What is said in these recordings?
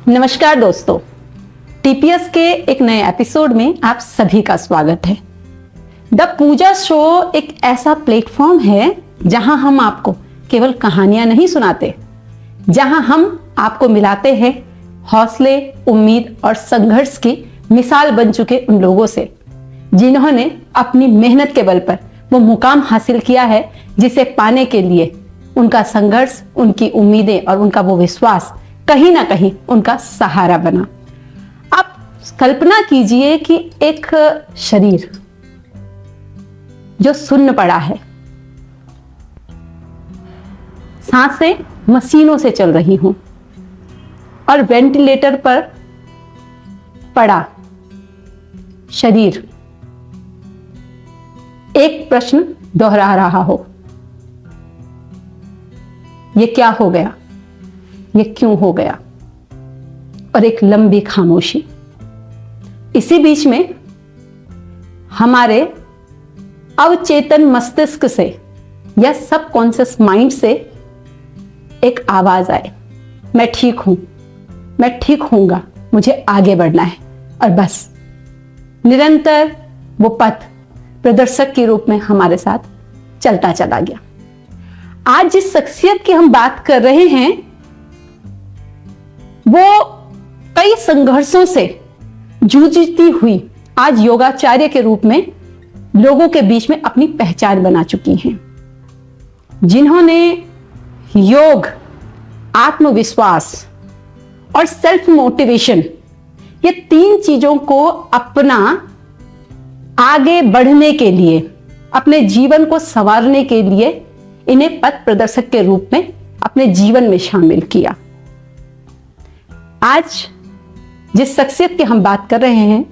नमस्कार दोस्तों, टीपीएस के एक नए एपिसोड में आप सभी का स्वागत है। द पूजा शो एक ऐसा प्लेटफॉर्म है जहां हम आपको केवल कहानियां नहीं सुनाते, जहां हम आपको मिलाते हैं हौसले, उम्मीद और संघर्ष की मिसाल बन चुके उन लोगों से जिन्होंने अपनी मेहनत के बल पर वो मुकाम हासिल किया है जिसे पाने के लिए उनका संघर्ष, उनकी उम्मीदें और उनका वो विश्वास कहीं ना कहीं उनका सहारा बना। आप कल्पना कीजिए कि एक शरीर जो सुन्न पड़ा है, सांसें मशीनों से चल रही हों और वेंटिलेटर पर पड़ा शरीर एक प्रश्न दोहरा रहा हो, ये क्या हो गया, ये क्यों हो गया, और एक लंबी खामोशी। इसी बीच में हमारे अवचेतन मस्तिष्क से या सबकॉन्शियस माइंड से एक आवाज आए, मैं ठीक हूं, मैं ठीक होऊंगा, मुझे आगे बढ़ना है। और बस निरंतर वो पथ प्रदर्शक के रूप में हमारे साथ चलता चला गया। आज जिस शख्सियत की हम बात कर रहे हैं वो कई संघर्षों से जूझती हुई आज योगाचार्य के रूप में लोगों के बीच में अपनी पहचान बना चुकी हैं, जिन्होंने योग, आत्मविश्वास और सेल्फ मोटिवेशन ये तीन चीजों को अपना आगे बढ़ने के लिए, अपने जीवन को संवारने के लिए इन्हें पथ प्रदर्शक के रूप में अपने जीवन में शामिल किया। आज जिस शख्सियत की हम बात कर रहे हैं,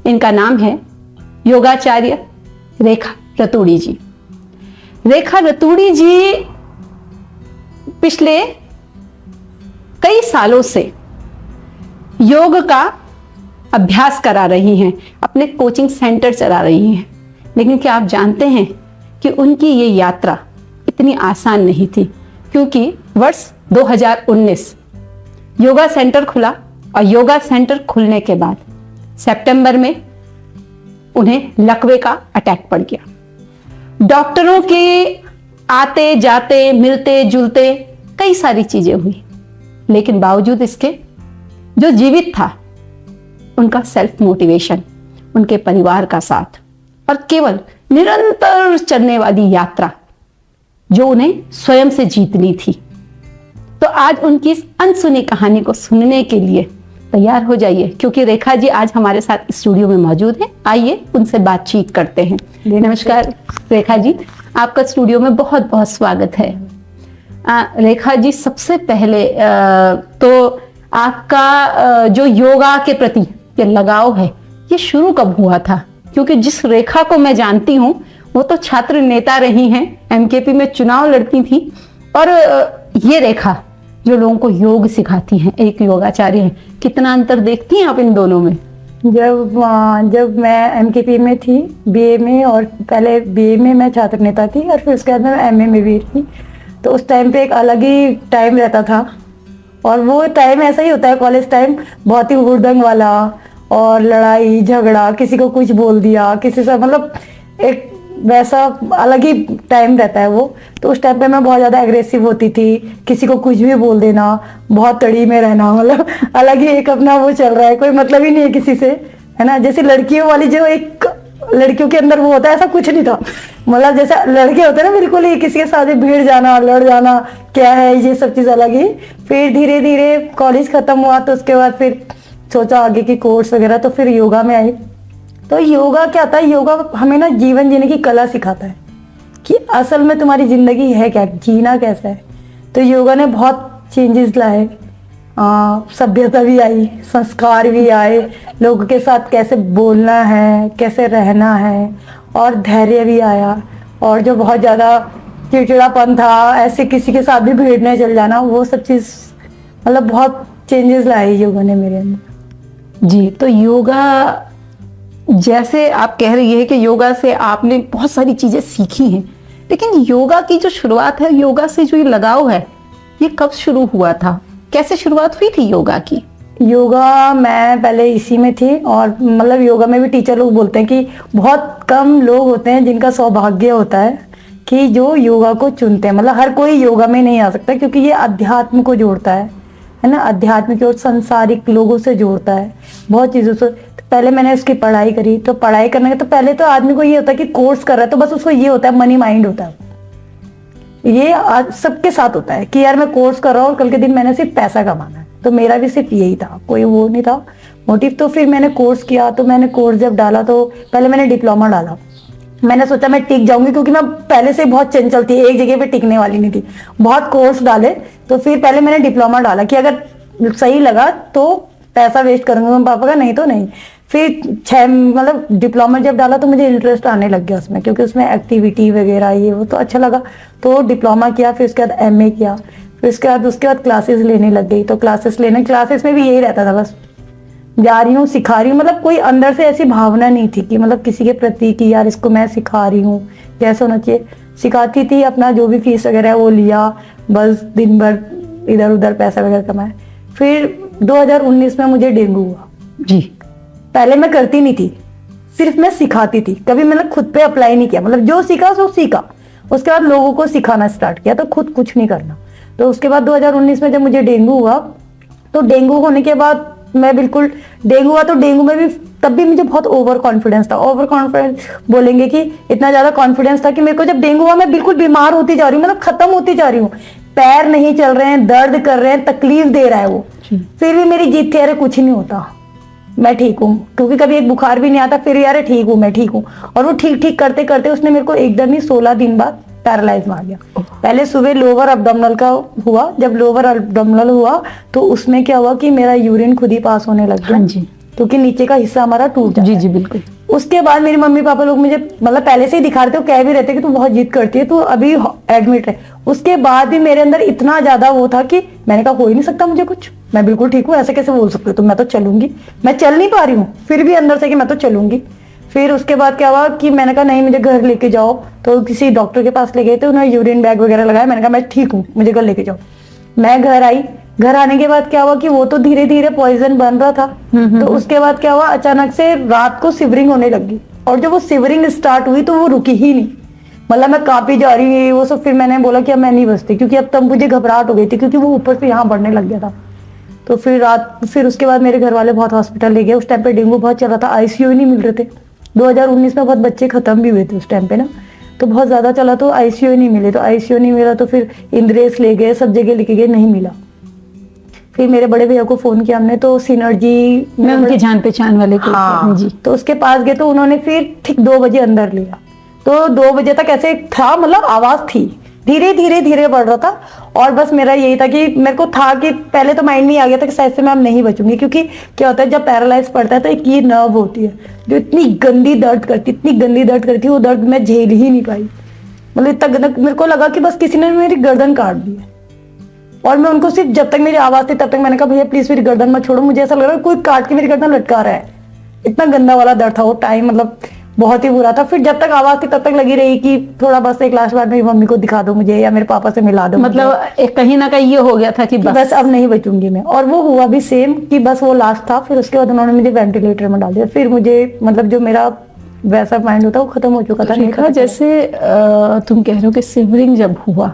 इनका नाम है योगाचार्य रेखा रतूड़ी जी। रेखा रतूड़ी जी पिछले कई सालों से योग का अभ्यास करा रही हैं, अपने कोचिंग सेंटर चला रही हैं। लेकिन क्या आप जानते हैं कि उनकी ये यात्रा इतनी आसान नहीं थी, क्योंकि वर्ष 2019 योगा सेंटर खुला और योगा सेंटर खुलने के बाद सितंबर में उन्हें लकवे का अटैक पड़ गया। डॉक्टरों के आते जाते, मिलते जुलते कई सारी चीजें हुई, लेकिन बावजूद इसके जो जीवित था उनका सेल्फ मोटिवेशन, उनके परिवार का साथ और केवल निरंतर चलने वाली यात्रा जो उन्हें स्वयं से जीतनी थी। तो आज उनकी इस अनसुनी कहानी को सुनने के लिए तैयार हो जाइए, क्योंकि रेखा जी आज हमारे साथ स्टूडियो में मौजूद हैं। आइए उनसे बातचीत करते हैं। नमस्कार रेखा जी, आपका स्टूडियो में बहुत बहुत स्वागत है। रेखा जी, सबसे पहले तो आपका जो योगा के प्रति ये लगाव है, ये शुरू कब हुआ था? क्योंकि जिस रेखा को मैं जानती हूँ वो तो छात्र नेता रही हैं, एमकेपी में चुनाव लड़ती थी, और ये रेखा जो लोगों को सिखाती हैं, एक योगाचार्य हैं। कितना अंतर देखती हैं आप इन दोनों में? जब मैं एमकेपी में थी बीए में, और पहले बीए में मैं छात्र नेता थी और फिर उसके बाद मैं एमए में भी थी, तो उस टाइम पे एक अलग ही टाइम रहता था। और वो टाइम ऐसा ही होता है, कॉलेज टाइम बहुत ही हुड़दंग वाला, और लड़ाई झगड़ा, किसी को कुछ बोल दिया, किसी से, मतलब एक वैसा अलग ही टाइम रहता है वो। तो उस टाइम पे मैं बहुत ज़्यादा एग्रेसिव होती थी, किसी को कुछ भी बोल देना, बहुत तड़ी में रहना, मतलब अलग ही एक अपना वो चल रहा है, कोई मतलब ही नहीं है किसी से, है ना। जैसे लड़कियों वाली जो एक लड़कियों के अंदर वो होता है, ऐसा कुछ नहीं था। मतलब जैसे लड़के होते हैं ना, बिल्कुल ही किसी के साथ भीड़ जाना, लड़ जाना, क्या है ये सब चीज़ अलग ही। फिर धीरे धीरे कॉलेज खत्म हुआ, तो उसके बाद फिर सोचा आगे की कोर्स वगैरह, तो फिर योगा में आई। तो योगा क्या था? योगा हमें ना जीवन जीने की कला सिखाता है कि असल में तुम्हारी जिंदगी है क्या, जीना कैसा है। तो योगा ने बहुत चेंजेस लाए, सभ्यता भी आई, संस्कार भी आए, लोगों के साथ कैसे बोलना है, कैसे रहना है, और धैर्य भी आया। और जो बहुत ज़्यादा चिड़चिड़ापन था, ऐसे किसी के साथ भी भिड़ने चल जाना, वो सब चीज़ मतलब बहुत चेंजेस लाए योगा ने मेरे अंदर। जी, तो योगा, जैसे आप कह रही है कि योगा से आपने बहुत सारी चीजें सीखी हैं, लेकिन योगा की जो शुरुआत है, योगा से जो ये लगाव है, ये कब शुरू हुआ था? कैसे शुरुआत हुई थी योगा की? योगा मैं पहले इसी में थी, और मतलब योगा में भी टीचर लोग बोलते हैं कि बहुत कम लोग होते हैं जिनका सौभाग्य होता है कि जो योगा को चुनते हैं। मतलब हर कोई योगा में नहीं आ सकता, क्योंकि ये अध्यात्म को जोड़ता है ना, अध्यात्म की और संसारिक लोगों से जोड़ता है, बहुत चीजों से। तो पहले मैंने उसकी पढ़ाई करी, तो पढ़ाई करने के तो पहले तो आदमी को ये होता है कि कोर्स कर रहा है, तो बस उसको ये होता है, मनी माइंड होता है। ये आज सबके साथ होता है कि यार मैं कोर्स कर रहा हूँ और कल के दिन मैंने सिर्फ पैसा कमाना है। तो मेरा भी सिर्फ यही था, कोई वो नहीं था मोटिव। तो फिर मैंने कोर्स किया, तो मैंने कोर्स जब डाला तो पहले मैंने डिप्लोमा डाला। मैंने सोचा मैं टिक जाऊंगी, क्योंकि मैं पहले से बहुत चंचल थी, एक जगह पे टिकने वाली नहीं थी, बहुत कोर्स डाले। तो फिर पहले मैंने डिप्लोमा डाला कि अगर सही लगा तो पैसा वेस्ट करूंगा मम्मी पापा का, नहीं तो नहीं। फिर मतलब डिप्लोमा जब डाला तो मुझे इंटरेस्ट आने लग गया उसमें, क्योंकि उसमें एक्टिविटी वगैरह ये वो तो अच्छा लगा। तो डिप्लोमा किया, फिर उसके बाद एमए किया, फिर उसके बाद क्लासेस लेने लग गई। तो क्लासेस में भी यही रहता था, बस जा रही हूँ, सिखा रही हूँ। मतलब कोई अंदर से ऐसी भावना नहीं थी कि मतलब किसी के प्रति कि यार इसको मैं सिखा रही हूँ, कैसा होना चाहिए। सिखाती थी, अपना जो भी फीस वगैरह है वो लिया, बस दिन भर इधर उधर पैसा वगैरह कमाया। फिर 2019 में मुझे डेंगू हुआ जी। पहले मैं करती नहीं थी, सिर्फ मैं सिखाती थी, कभी मैंने खुद पे अप्लाई नहीं किया। मतलब जो सीखा सो सीखा, उसके बाद लोगों को सिखाना स्टार्ट किया, तो खुद कुछ नहीं करना। तो उसके बाद 2019 में जब मुझे डेंगू हुआ, तो डेंगू होने के बाद मैं बिल्कुल, डेंगू हुआ तो डेंगू में भी तब भी मुझे बहुत ओवर कॉन्फिडेंस था। ओवर कॉन्फिडेंस बोलेंगे कि इतना ज्यादा कॉन्फिडेंस था कि मेरे को जब डेंगू हुआ मैं बिल्कुल बीमार होती जा रही हूँ, मतलब खत्म होती जा रही हूँ, पैर नहीं चल रहे हैं, दर्द कर रहे हैं, तकलीफ दे रहा है वो। फिर भी मेरी जीत थी, अरे कुछ नहीं होता, मैं ठीक हूँ, क्योंकि कभी एक बुखार भी नहीं आता, फिर यार ठीक हूँ, मैं ठीक हूँ। और वो ठीक ठीक करते करते उसने मेरे को एकदम ही 16 दिन बाद पैरालाइज मार गया। पहले सुबह लोअर अब्डोमिनल का हुआ, जब लोअर अब्डोमिनल हुआ तो उसमें क्या हुआ कि मेरा यूरिन खुद ही पास होने लग गया। हाँ जी। क्योंकि नीचे का हिस्सा हमारा टूट जाता है। जी बिल्कुल। उसके बाद मेरे मम्मी पापा लोग मुझे मतलब पहले से ही दिखा रहे थे, कह भी रहते कि तू बहुत जिद करती है, तू अभी एडमिट है। उसके बाद भी मेरे अंदर इतना ज्यादा वो था कि मैंने कहा हो ही नहीं सकता मुझे कुछ, मैं बिल्कुल ठीक हूँ, ऐसे कैसे बोल सकते हो तुम, मैं तो चलूंगी, मैं चल नहीं पा रही हूँ, फिर भी अंदर से कि मैं तो चलूंगी। फिर उसके बाद क्या हुआ कि मैंने कहा नहीं मुझे घर लेके जाओ, तो किसी डॉक्टर के पास ले गए थे, उन्होंने यूरिन बैग वगैरह लगाया। मैंने कहा मैं ठीक हूँ, मुझे घर लेके जाओ। मैं घर आई, घर आने के बाद क्या हुआ कि वो तो धीरे धीरे पॉइजन बन रहा था। तो उसके बाद क्या हुआ, अचानक से रात को सिवरिंग होने लगी, और जब वो सिवरिंग स्टार्ट हुई तो वो रुकी ही नहीं, मतलब मैं कांपी जा रही है वो सब। फिर मैंने बोला कि अब मैं नहीं बचती, क्योंकि अब तब मुझे घबराहट हो गई थी, क्योंकि वो ऊपर से यहाँ बढ़ने लग गया था। तो फिर उसके बाद मेरे घर वाले बहुत हॉस्पिटल ले गए। उस टाइम पे डेंगू बहुत चल रहा था, आईसीयू ही नहीं मिल रहे थे। 2019 में बहुत बच्चे खत्म भी हुए थे उस टाइम पे ना, तो बहुत ज्यादा चला, तो आईसीयू नहीं मिले। तो आईसीयू नहीं मिला तो फिर इंद्रेस ले गए, सब जगह लेके गए, नहीं मिला। फिर मेरे बड़े भैया को फोन किया हमने, तो सिनर्जी मैं उनकी जान पहचान वाले को। हाँ जी। तो उसके पास गए, तो उन्होंने फिर ठीक 2 बजे अंदर लिया। तो 2 बजे तक ऐसे था, मतलब आवाज थी, धीरे धीरे धीरे बढ़ रहा था। और बस मेरा यही था कि मेरे को था कि पहले तो माइंड में आ गया था कि शायद से मैं अब नहीं बचूंगी, क्योंकि क्या होता है जब पैरालाइज पड़ता है तो एक ये नर्व होती है जो इतनी गंदी दर्द करती, इतनी गंदी दर्द करती, वो दर्द मैं झेल ही नहीं पाई। मतलब इतना मेरे को लगा कि बस किसी ने मेरी गर्दन काट दी है। और मैं उनको सिर्फ, जब तक मेरी आवाज थी तब तक मैंने कहा भैया प्लीज मेरी गर्दन मत छोड़ो, मुझे ऐसा लग रहा है कोई काट के मेरी गर्दन लटका रहा है। इतना गंदा वाला दर्द था वो टाइम, मतलब बहुत ही बुरा था। फिर जब तक आवाज थी तब तक लगी रही कि थोड़ा बस एक लास्ट बार मेरी मम्मी को दिखा दो मुझे, या मेरे पापा से मिला दो। मतलब एक कहीं ना कहीं ये हो गया था कि बस अब नहीं बचूंगी मैं। और वो हुआ भी सेम कि बस वो लास्ट था। फिर उसके बाद उन्होंने मुझे वेंटिलेटर में डाल दिया। फिर मुझे मतलब जो मेरा वैसा माइंड होता वो खत्म हो चुका था। रेखा, जैसे तुम कह रहे हो कि सिवरिंग जब हुआ,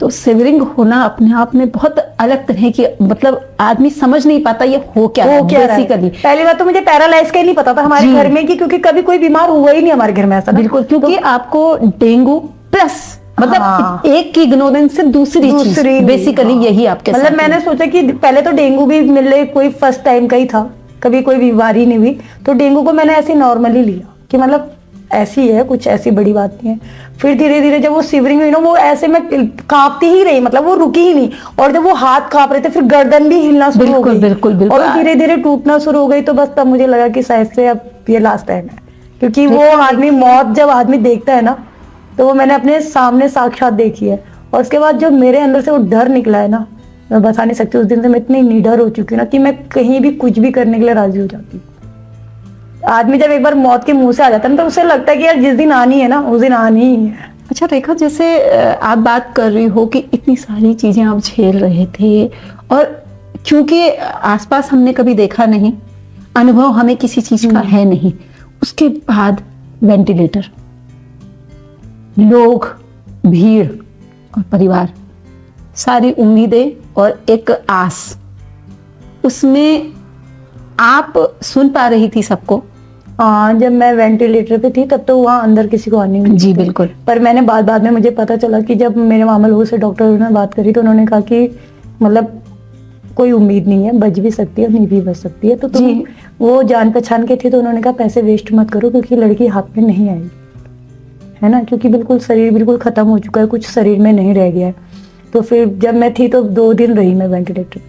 तो सिवरिंग होना अपने आप में बहुत अलग तरह की, मतलब आदमी समझ नहीं पाता ये हो क्या है बेसिकली। पहली बात तो मुझे पैरालाइज का ही नहीं पता था हमारे घर में, कि क्योंकि कभी कोई बीमार हुआ ही नहीं हमारे घर में ऐसा। बिल्कुल, क्योंकि आपको डेंगू प्लस मतलब एक की इग्नोरेंस से दूसरी बेसिकली यही आपके साथ। मतलब मैंने सोचा कि पहले तो डेंगू भी मिले, कोई फर्स्ट टाइम का ही था, कभी कोई बीमारी नहीं हुई, तो डेंगू को मैंने ऐसे नॉर्मली लिया कि मतलब ऐसी है, कुछ ऐसी बड़ी बात नहीं है। फिर धीरे धीरे जब वो सिवरिंग हुई ना, वो ऐसे मैं कांपती ही रही, मतलब वो रुकी ही नहीं। और जब वो हाथ कांप रहे थे फिर गर्दन भी हिलना शुरू हो गई। बिल्कुल। और धीरे धीरे टूटना शुरू हो गई। तो बस तब मुझे लगा कि शायद से अब ये लास्ट टाइम है, क्योंकि वो आदमी मौत जब आदमी देखता है ना, तो वो मैंने अपने सामने साक्षात देखी है। और उसके बाद जो मेरे अंदर से वो डर निकला है ना, मैं बता नहीं सकती। उस दिन से मैं इतनी निडर हो चुकी हूँ ना कि मैं कहीं भी कुछ भी करने के लिए राजी हो जाती हूँ। आदमी जब एक बार मौत के मुंह से आ जाता है ना, तो उसे लगता है कि यार जिस दिन आनी है ना उस दिन आनी ही है। अच्छा रेखा, जैसे आप बात कर रही हो कि इतनी सारी चीजें आप झेल रहे थे, और क्योंकि आसपास हमने कभी देखा नहीं, अनुभव हमें किसी चीज का है नहीं। उसके बाद वेंटिलेटर, लोग, भीड़ और परिवार, सारी उम्मीदें और एक आस, उसमें आप सुन पा रही थी सबको? हाँ, जब मैं वेंटिलेटर पे थी तब तो वहाँ अंदर किसी को आने नहीं जी थी। बिल्कुल। पर मैंने बाद में मुझे पता चला कि जब मेरे मामा लोगों से डॉक्टर ने बात करी तो उन्होंने कहा कि मतलब कोई उम्मीद नहीं है, बच भी सकती है, नहीं भी बच सकती है। तो तुम जी। वो जान पहचान के थे तो उन्होंने कहा पैसे वेस्ट मत करो क्योंकि लड़की हाथ में नहीं आई है ना, क्योंकि बिल्कुल शरीर बिल्कुल खत्म हो चुका है, कुछ शरीर में नहीं रह गया है। तो फिर जब मैं थी तो 2 दिन रही मैं वेंटिलेटर।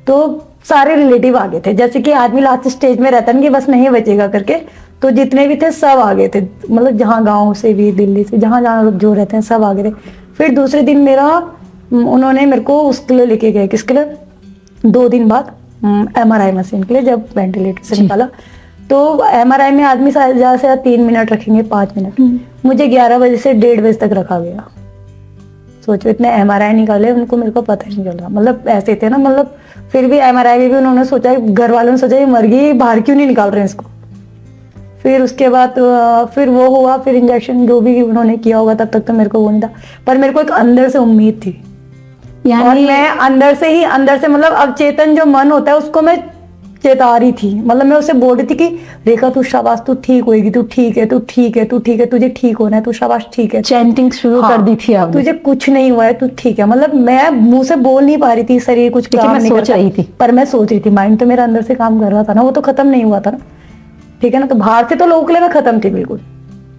तो सारे रिलेटिव आ गए थे, जैसे कि आदमी लास्ट स्टेज में रहता है कि बस नहीं बचेगा करके, तो जितने भी थे सब आ गए थे, मतलब जहाँ गांव से भी, दिल्ली से, जहाँ जहाँ जो रहते हैं सब आ गए थे। फिर दूसरे दिन मेरा उन्होंने मेरे को उसके लिए लेके गए, किसके लिए, 2 दिन बाद MRI मशीन के लिए, जब वेंटिलेटर से निकाला। तो MRI में आदमी ज्यादा से 3 मिनट रखेंगे, 5 मिनट, मुझे 11 बजे से 1:30 बजे तक रखा गया। सोचो, इतने MRI निकाले उनको, मेरे को पता ही नहीं चला, मतलब ऐसे थे ना, मतलब फिर भी MRI में भी उन्होंने सोचा, घर वालों ने सोचा ये मर गई, बाहर क्यों नहीं निकाल रहे हैं इसको। फिर उसके बाद फिर वो हुआ, फिर इंजेक्शन जो भी उन्होंने किया होगा, तब तक तो मेरे को वो नहीं था, पर मेरे को एक अंदर से उम्मीद थी। और मैं अंदर से मतलब अवचेतन जो मन होता है उसको मैं चेता रही थी, मतलब मैं उसे बोल रही थी कि रेखा तू शाबाश, तू ठीक होएगी, तू ठीक है, तू ठीक है, तू ठीक है, तुझे ठीक होना है, तू शाबाश ठीक है। चैंटिंग शुरू कर दी थी आपने? तुझे कुछ नहीं हुआ है, तू ठीक है। मतलब मैं मुंह से बोल नहीं पा रही थी, शरीर कुछ काम मैं नहीं सोच रही थी, पर मैं सोच रही थी, माइंड तो मेरा अंदर से काम कर रहा था ना, वो तो खत्म नहीं हुआ था ना, ठीक है ना। तो बाहर से तो लोगों के लिए मैं खत्म थी, बिल्कुल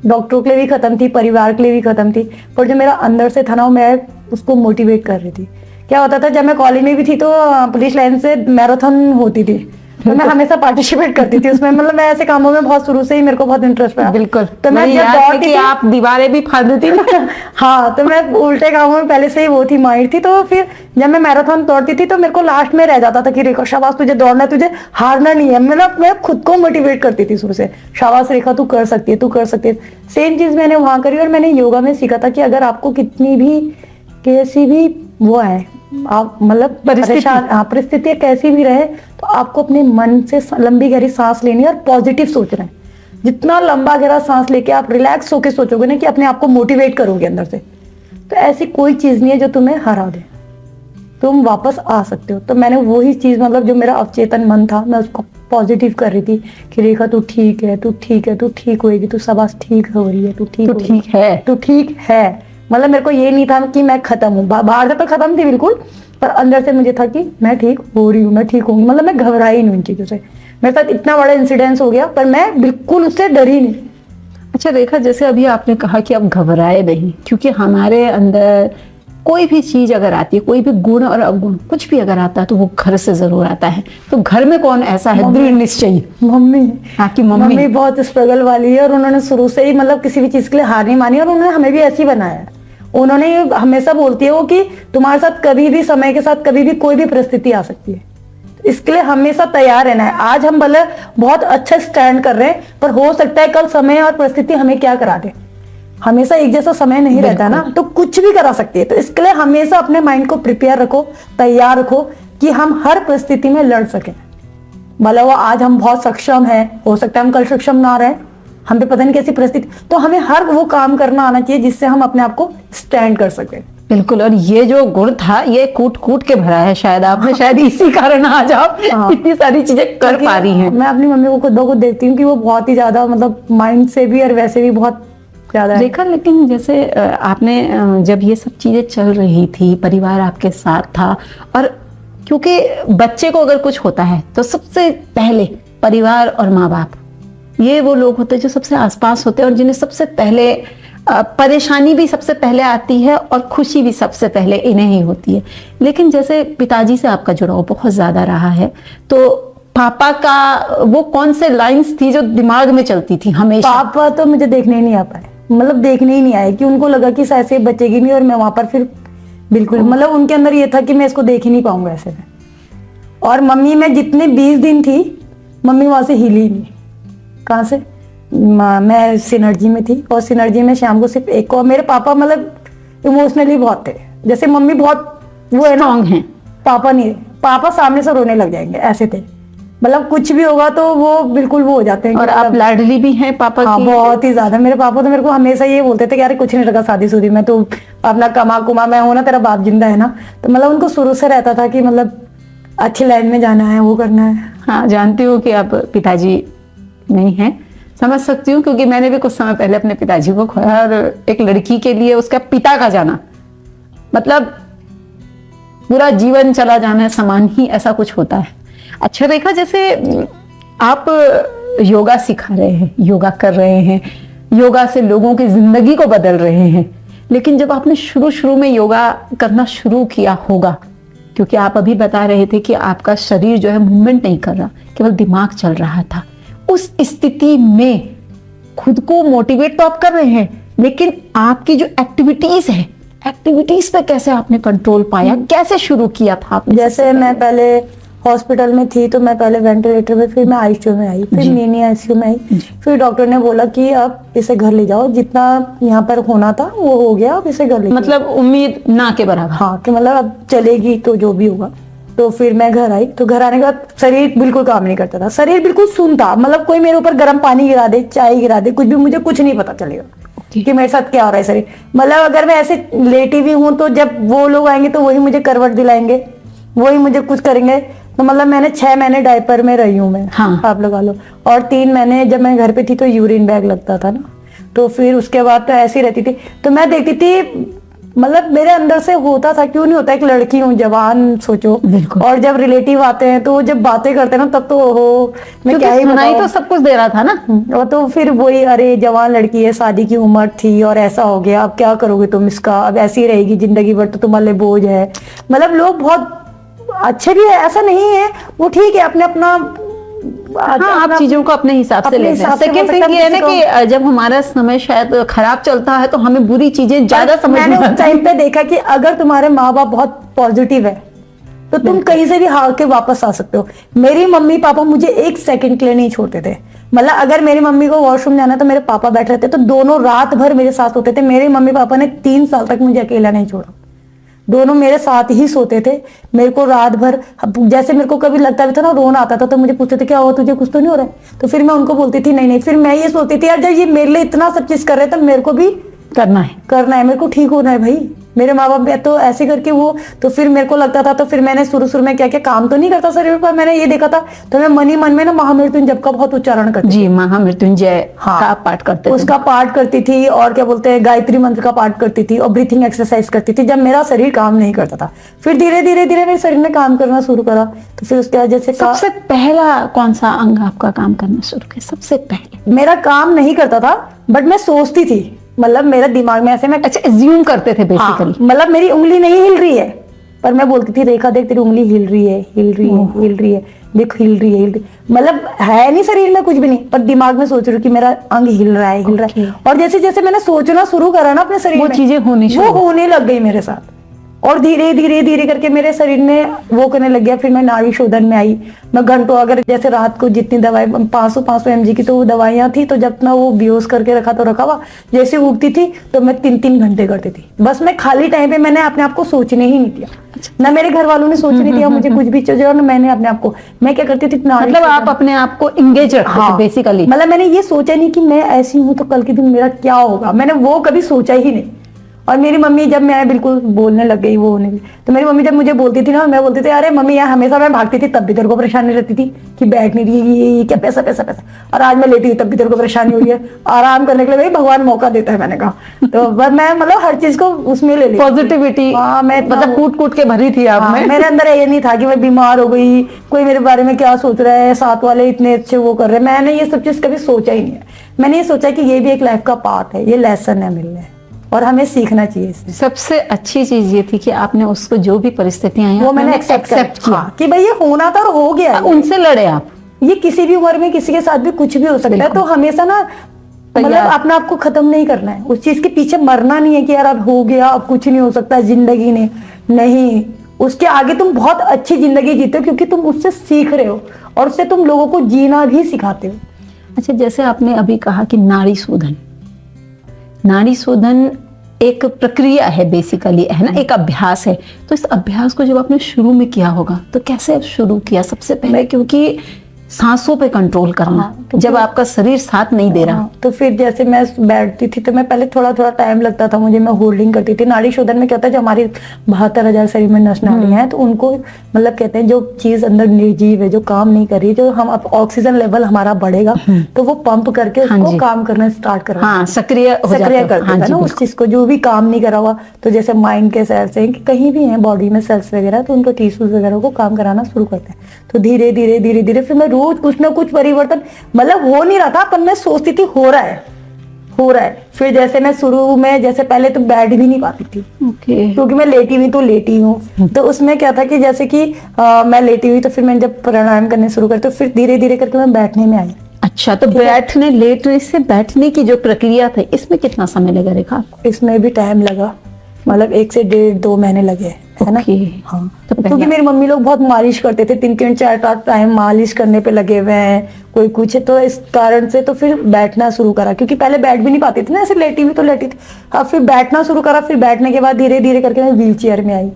डॉक्टरों के लिए भी खत्म थी, परिवार के लिए भी खत्म थी, पर जो मेरा अंदर से था ना, मैं उसको मोटिवेट कर रही थी। क्या होता था, जब मैं कॉलेज में भी थी तो पुलिस लाइन से मैराथन होती थी, तो मैं हमेशा पार्टिसिपेट करती थी उसमें, मतलब मैं ऐसे कामों में बहुत शुरू से ही मेरे को बहुत इंटरेस्ट है। बिल्कुल। तो मैं जब दौड़ती थी, आप दीवारें भी फाड़ती थी। हाँ, तो मैं उल्टे कामों में पहले से ही वो थी, माहिर थी। तो फिर जब मैं मैराथन दौड़ती थी तो मेरे को लास्ट में रह जाता था कि रेखा शाबाश, तुझे दौड़ना है, तुझे हारना नहीं है। मैं खुद को मोटिवेट करती थी शुरू से, शाबाश रेखा तू कर सकती है, तू कर सकती है। सेम चीज मैंने वहां करी, और मैंने योगा में सीखा था कि अगर आपको कितनी भी कैसी भी वो है, आप मतलब परिस्थिति कैसी भी रहे, तो आपको अपने मन से लंबी गहरी सांस लेनी है और पॉजिटिव सोचना है। जितना लंबा गहरा सांस लेके आप रिलैक्स होके सोचोगे ना, कि अपने आप को मोटिवेट करोगे अंदर से, तो ऐसी कोई चीज नहीं है जो तुम्हें हरा दे, तुम वापस आ सकते हो। तो मैंने वही चीज, मतलब जो मेरा अवचेतन मन था, मैं उसको पॉजिटिव कर रही थी कि रेखा तू ठीक है, तू ठीक है, तू ठीक होएगी, तू शाबाश ठीक हो रही है, तू ठीक है, तू ठीक है। मतलब मेरे को ये नहीं था कि मैं खत्म हूँ, बाहर से तो खत्म थी बिल्कुल, पर अंदर से मुझे था कि मैं ठीक हो रही हूँ, मैं ठीक होंगी। मतलब मैं घबराई नहीं उन चीजों से। मेरे साथ इतना बड़ा इंसिडेंस हो गया, पर मैं बिल्कुल उससे डरी नहीं। अच्छा रेखा, जैसे अभी आपने कहा कि आप घबराए नहीं, क्योंकि हमारे अंदर कोई भी चीज अगर आती है, कोई भी गुण और अवगुण कुछ भी अगर आता है, तो वो घर से जरूर आता है। तो घर में कौन ऐसा है दृढ़ निश्चयी? मम्मी। हाँ, कि मम्मी बहुत स्ट्रगल वाली है, और उन्होंने शुरू से ही मतलब किसी भी चीज के लिए हार नहीं मानी, और उन्होंने हमें भी ऐसे ही बनाया है। उन्होंने हमेशा बोलती है वो कि तुम्हारे साथ कभी भी, समय के साथ कभी भी कोई भी परिस्थिति आ सकती है, तो इसके लिए हमेशा तैयार रहना है। आज हम भले बहुत अच्छा स्टैंड कर रहे हैं, पर हो सकता है कल समय और परिस्थिति हमें क्या करा दे। हमेशा एक जैसा समय नहीं रहता ना, तो कुछ भी करा सकती है। तो इसके लिए हमेशा अपने माइंड को प्रिपेयर रखो, तैयार रखो, कि हम हर परिस्थिति में लड़ सकें। भले वो आज हम बहुत सक्षम हैं, हो सकता है हम कल सक्षम ना रहे, हम पे पता नहीं कैसी परिस्थिति, तो हमें हर वो काम करना आना चाहिए जिससे हम अपने आप को स्टैंड कर सकें। बिल्कुल। और ये जो गुण था, ये कूट कूट के भरा है शायद आपने, शायद इसी कारण आज आप इतनी सारी चीजें कर पा रही हैं। मैं अपनी मम्मी को खुद ब खुद देखती हूँ कि वो बहुत ही ज्यादा, मतलब माइंड से भी और वैसे भी बहुत ज्यादा देखा। लेकिन जैसे आपने जब ये सब चीजें चल रही थी, परिवार आपके साथ था, और क्योंकि बच्चे को अगर कुछ होता है तो सबसे पहले परिवार और माँ बाप, ये वो लोग होते हैं जो सबसे आसपास होते हैं, और जिन्हें सबसे पहले परेशानी भी सबसे पहले आती है और खुशी भी सबसे पहले इन्हें ही होती है। लेकिन जैसे पिताजी से आपका जुड़ाव बहुत ज्यादा रहा है, तो पापा का वो कौन से लाइंस थी जो दिमाग में चलती थी हमेशा? पापा तो मुझे देखने ही नहीं आ पाए, मतलब देखने ही नहीं आए, कि उनको लगा कि ऐसे बचेगी नहीं, और मैं वहां पर फिर बिल्कुल, मतलब उनके अंदर ये था कि मैं इसको देख ही नहीं पाऊंगा ऐसे में। और मम्मी, मैं जितने 20 दिन थी, मम्मी वहां से हिली नहीं। कहाँ से? मैं सिनर्जी में थी, और सिनर्जी में शाम को सिर्फ एक को, मेरे पापा मतलब इमोशनली बहुत थे। जैसे मम्मी बहुत वो है ना, स्ट्रॉन्ग है, पापा नहीं, पापा सामने से रोने लग जाएंगे, ऐसे थे। मतलब कुछ भी होगा तो वो बिल्कुल वो हो जाते हैं। और आप लाडली भी हैं पापा हाँ, की? बहुत ही ज्यादा। मेरे पापा तो मेरे को हमेशा ये बोलते थे कि यार कुछ नहीं रखा शादीशुदी में, तो अपना कमा कुमा, मैं हूं ना, तेरा बाप जिंदा है ना। तो मतलब उनको शुरू से रहता था कि मतलब अच्छी लाइन में जाना है, वो करना है। हाँ, जानती हूँ कि आप पिताजी नहीं हैं, समझ सकती हूँ, क्योंकि मैंने भी कुछ समय पहले अपने पिताजी को खोया। और एक लड़की के लिए उसका पिता का जाना मतलब पूरा जीवन चला जाना समान ही ऐसा कुछ होता है। अच्छा रेखा, जैसे आप योगा सिखा रहे हैं, योगा कर रहे हैं, योगा से लोगों की जिंदगी को बदल रहे हैं, लेकिन जब आपने शुरू में योगा करना शुरू किया होगा, क्योंकि आप अभी बता रहे थे कि आपका शरीर जो है मूवमेंट नहीं कर रहा, केवल दिमाग चल रहा था, उस स्थिति में खुद को मोटिवेट तो आप कर रहे हैं, लेकिन आपकी जो एक्टिविटीज है, एक्टिविटीज पे कैसे आपने कंट्रोल पाया, कैसे शुरू किया था आपने? जैसे मैं पहले हॉस्पिटल में थी तो मैं पहले वेंटिलेटर में, फिर मैं आईसीयू में आई, फिर मिनी आईसीयू में आई। फिर डॉक्टर ने बोला कि अब इसे घर ले जाओ, जितना यहाँ पर होना था वो हो गया, अब इसे घर ले जाओ। मतलब उम्मीद ना के बराबर। हाँ, कि मतलब अब चलेगी तो जो भी होगा। तो फिर मैं घर आई, तो घर आने के बाद शरीर बिल्कुल काम नहीं करता था, शरीर बिल्कुल सुन था। मतलब कोई मेरे ऊपर गर्म पानी गिरा दे, चाय गिरा दे, कुछ भी, मुझे कुछ नहीं पता चलेगा कि मेरे साथ क्या हो रहा है शरीर। मतलब अगर मैं ऐसे लेटी भी हूँ तो जब वो लोग आएंगे तो वही मुझे करवट दिलाएंगे, वही मुझे कुछ करेंगे। तो मतलब मैंने 6 महीने डायपर में रही हूँ मैं। हाँ। आप लगा लो। और 3 महीने जब मैं घर पे थी तो यूरिन बैग लगता था ना, तो फिर उसके बाद तो ऐसी रहती थी। तो मैं देखती थी, मतलब मेरे अंदर से होता था, क्यों नहीं होता, एक लड़की हूँ, जवान सोचो। और जब रिलेटिव आते हैं तो वो जब बातें करते हैं ना, तब तो हो, मैं क्या ही सुनाई बताऊं। तो सब कुछ दे रहा था ना। और तो फिर वही, अरे जवान लड़की है, शादी की उम्र थी और ऐसा हो गया, अब क्या करोगे तुम इसका, अब ऐसी ही रहेगी जिंदगी भर तो तुम्हारे लिए बोझ है। मतलब लोग बहुत अच्छे भी है, ऐसा नहीं है, वो ठीक है, अपने अपना। हाँ, आप चीजों को अपने हिसाब से अपने लेते हैं। हिसाब से सेकंड हो थिंग सकता है ये है ना किसी कि जब हमारा समय शायद खराब चलता है तो हमें बुरी चीजें ज्यादा समझ में मैंने उस आती टाइम हैं। पे देखा कि अगर तुम्हारे माँ बाप बहुत पॉजिटिव है तो तुम कहीं से भी हार के वापस आ सकते हो। मेरी मम्मी पापा मुझे 1 सेकंड के लिए नहीं छोड़ते थे। मतलब अगर मेरी मम्मी को वॉशरूम जाना तो मेरे पापा बैठ रहते, तो दोनों रात भर मेरे साथ होते थे। मेरे मम्मी पापा ने 3 साल तक मुझे अकेला नहीं छोड़ा, दोनों मेरे साथ ही सोते थे। मेरे को रात भर, जैसे मेरे को कभी लगता भी था ना, रोना आता था, तो मुझे पूछते थे क्या हुआ तुझे, कुछ तो नहीं हो रहा है? तो फिर मैं उनको बोलती थी नहीं नहीं। फिर मैं ये सोचती थी यार जब ये मेरे लिए इतना सब चीज कर रहे थे, मेरे को भी करना है, मेरे को ठीक होना है भाई। मेरे माँ बाप भी तो ऐसे करके वो, तो फिर मेरे को लगता था, तो फिर मैंने शुरू में क्या क्या काम तो नहीं करता शरीर पर, मैंने ये देखा था, तो मैं मन ही मन में ना महामृत्युंजय का बहुत उच्चारण करती जी, महामृत्युंजय हाँ, का पाठ करते थे। उसका पाठ करती थी, और क्या बोलते हैं, गायत्री मंत्र का पाठ करती थी, और ब्रीथिंग एक्सरसाइज करती थी जब मेरा शरीर काम नहीं करता था। फिर धीरे धीरे धीरे मेरे शरीर ने काम करना शुरू करा। तो फिर उसके वजह से सबसे पहला कौन सा अंग आपका काम करना शुरू किया सबसे पहले? मेरा काम नहीं करता था, बट मैं सोचती थी, मतलब मेरा दिमाग में ऐसे, मैं अच्छा, एज्यूम करते थे बेसिकली। मतलब मेरी उंगली नहीं हिल रही है, पर मैं बोलती थी रेखा देख तेरी उंगली हिल रही है, हिल रही है, हिल रही है, देख हिल रही है, हिल रही। मतलब है नहीं शरीर में कुछ भी नहीं, पर दिमाग में सोच रही हूँ कि मेरा अंग हिल रहा है, हिल रहा है। और जैसे जैसे मैंने सोचना शुरू करा ना अपने शरीर वो में, चीजें वो होने लग गई मेरे साथ। और धीरे धीरे धीरे करके मेरे शरीर ने वो करने लग गया। फिर मैं नाड़ी शोधन में आई। मैं घंटों, अगर जैसे रात को जितनी दवाई 500 mg की तो वो दवाइयां थी, तो जब मैं वो बेहोश करके रखा तो रखा हुआ, जैसे उगती थी तो मैं 3-3 घंटे करती थी। बस मैं खाली टाइम पे मैंने अपने आप को सोचने ही नहीं दिया, ना मेरे घर वालों ने सोचने दिया मुझे कुछ भी चाहिए, और मैंने अपने आप को, मैं क्या करती थी, मतलब आप अपने आप को इंगेज रखते थे बेसिकली। मतलब मैंने ये सोचा नहीं कि मैं ऐसी हूं तो कल के दिन मेरा क्या होगा, मैंने वो कभी सोचा ही नहीं। और मेरी मम्मी जब मैं बिल्कुल बोलने लग गई, वो होने लगी, तो मेरी मम्मी जब मुझे बोलती थी ना, मैं बोलती थी अरे मम्मी यार, हमेशा मैं भागती थी तब भी तेरे को परेशानी रहती थी कि बैठ नहीं रही, ये क्या पैसा पैसा पैसा, और आज मैं लेटी हूँ तब भी तेरे को परेशानी हुई है। आराम करने के लिए भाई भगवान मौका देता है, मैंने कहा। तो बस मैं मतलब हर चीज को उसमें ले ली, पॉजिटिविटी। हाँ, मैं मतलब कूट कूट के भरी थी आप में। मेरे अंदर ये नहीं था कि मैं बीमार हो गई, कोई मेरे बारे में क्या सोच रहा है, साथ वाले इतने अच्छे वो कर रहे हैं। मैंने ये सब चीज कभी सोचा ही नहीं है। मैंने ये सोचा कि ये भी एक लाइफ का पार्ट है, ये लेसन है मिलने, और हमें सीखना चाहिए इससे। सबसे अच्छी चीज ये थी कि आपने उसको जो भी परिस्थितियां आई वो मैंने एक्सेप्ट किया कि भाई ये होना था और हो गया। उनसे लड़े आप। ये किसी भी उम्र में किसी के साथ भी कुछ भी हो सकता है, तो हमेशा ना मतलब अपने आप को खत्म नहीं करना है, उस चीज के पीछे मरना नहीं है कि यार अब हो गया, अब कुछ नहीं हो सकता जिंदगी ने, नहीं, उसके आगे तुम बहुत अच्छी जिंदगी जीते हो, क्योंकि तुम उससे सीख रहे हो और उससे तुम लोगों को जीना भी सिखाते हो। अच्छा, जैसे आपने अभी कहा कि नाड़ी शोधन एक प्रक्रिया है बेसिकली, है ना, एक अभ्यास है। तो इस अभ्यास को जब आपने शुरू में किया होगा तो कैसे शुरू किया सबसे पहले, क्योंकि सांसों पे कंट्रोल करना, तो जब आपका शरीर साथ नहीं दे रहा। तो फिर जैसे मैं बैठती थी तो मैं पहले थोड़ा थोड़ा टाइम लगता था मुझे, मैं होल्डिंग करती थी। नाड़ी शोधन में क्या होता है, जो हमारी 72,000 शरीर में नस नाड़ियां हैं, तो उनको मतलब कहते हैं जो चीज अंदर निर्जीव है, जो काम नहीं कर रही, जो हम ऑक्सीजन लेवल हमारा बढ़ेगा तो वो पंप करके उसको काम करना स्टार्ट कर, हाँ, सक्रिय कर देगा ना उस चीज को, जो भी काम नहीं करा हुआ। तो जैसे माइंड के सेल्स हैं, कहीं भी है बॉडी में सेल्स वगैरह, तो उनको टिश्यूज वगैरह को काम कराना शुरू करते हैं। तो धीरे धीरे धीरे धीरे फिर मैं रोज कुछ ना कुछ परिवर्तन, मतलब हो नहीं रहा था पर मैं सोचती थी हो रहा है। फिर जैसे मैं शुरू में जैसे पहले तो बैठ भी नहीं पाती थी, क्योंकि मैं लेटी हुई तो लेटी हूँ। तो उसमें क्या था कि जैसे कि मैं लेटी हुई, तो फिर मैंने जब प्राणायाम करने शुरू कर, तो फिर धीरे धीरे करके मैं बैठने में आई। अच्छा, तो लेटने से बैठने की जो प्रक्रिया थी, इसमें कितना समय लगा रेखा? इसमें भी टाइम लगा, मतलब 1 से 1.5-2 महीने लगे, है ना। हाँ, तो क्योंकि मेरी मम्मी लोग बहुत मालिश करते थे, 3-3 4 टाइम मालिश करने पे लगे हुए हैं, कोई कुछ, तो इस कारण से तो फिर बैठना शुरू करा, क्योंकि पहले बैठ भी नहीं पाती थी ना, ऐसे लेटी हुई तो लेटी थी। अब फिर बैठना शुरू करा, फिर बैठने के बाद धीरे धीरे करके मैं व्हील चेयर में आई।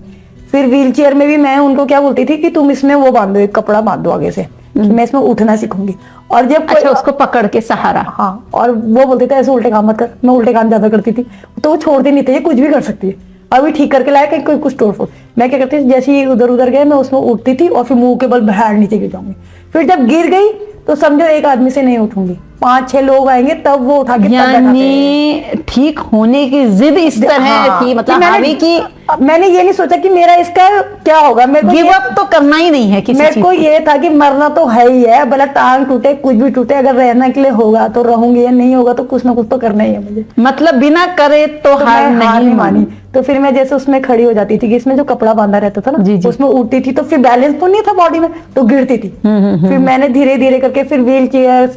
फिर व्हील चेयर में भी मैं उनको क्या बोलती थी कि तुम इसमें वो बांध दो, एक कपड़ा बांध दो आगे से, कि मैं इसमें उठना सीखूंगी। और जब अच्छा, उसको पकड़ के सहारा। हाँ, और वो बोलते थे ऐसे उल्टे काम मत कर, मैं उल्टे काम ज्यादा करती थी, तो वो छोड़ते नहीं थे, ये कुछ भी कर सकती है, अभी ठीक करके लाया कहीं कोई कुछ तोड़ फोड़। मैं क्या करती थी, जैसे ही उधर उधर गए मैं उसमें उठती थी और फिर मुंह के बल बाहर नीचे गिर जाऊंगी। फिर जब गिर गई तो समझो एक आदमी से नहीं उठूंगी, 5-6 लोग आएंगे तब वो उठा के, यानी ठीक होने की जिद इस तरह थी, मतलब हावी की। मैंने ये नहीं सोचा कि मेरा इसका क्या होगा, मेरे को गिव अप तो करना ही नहीं है किसी चीज। मेरे को ये था कि मरना तो है ही है, भला टांग टूटे कुछ भी टूटे, अगर रहने के लिए होगा तो रहूंगी, या नहीं होगा तो कुछ ना कुछ तो करना ही है मुझे, मतलब बिना करे तो हार नहीं मानी। तो फिर मैं जैसे उसमें खड़ी हो जाती थी कि इसमें जो कपड़ा बांधा रहता था ना, जी। उसमें उठती थी, तो फिर बैलेंस तो नहीं था बॉडी में, तो गिरती थी। फिर मैंने धीरे धीरे करके फिर व्हील चेयर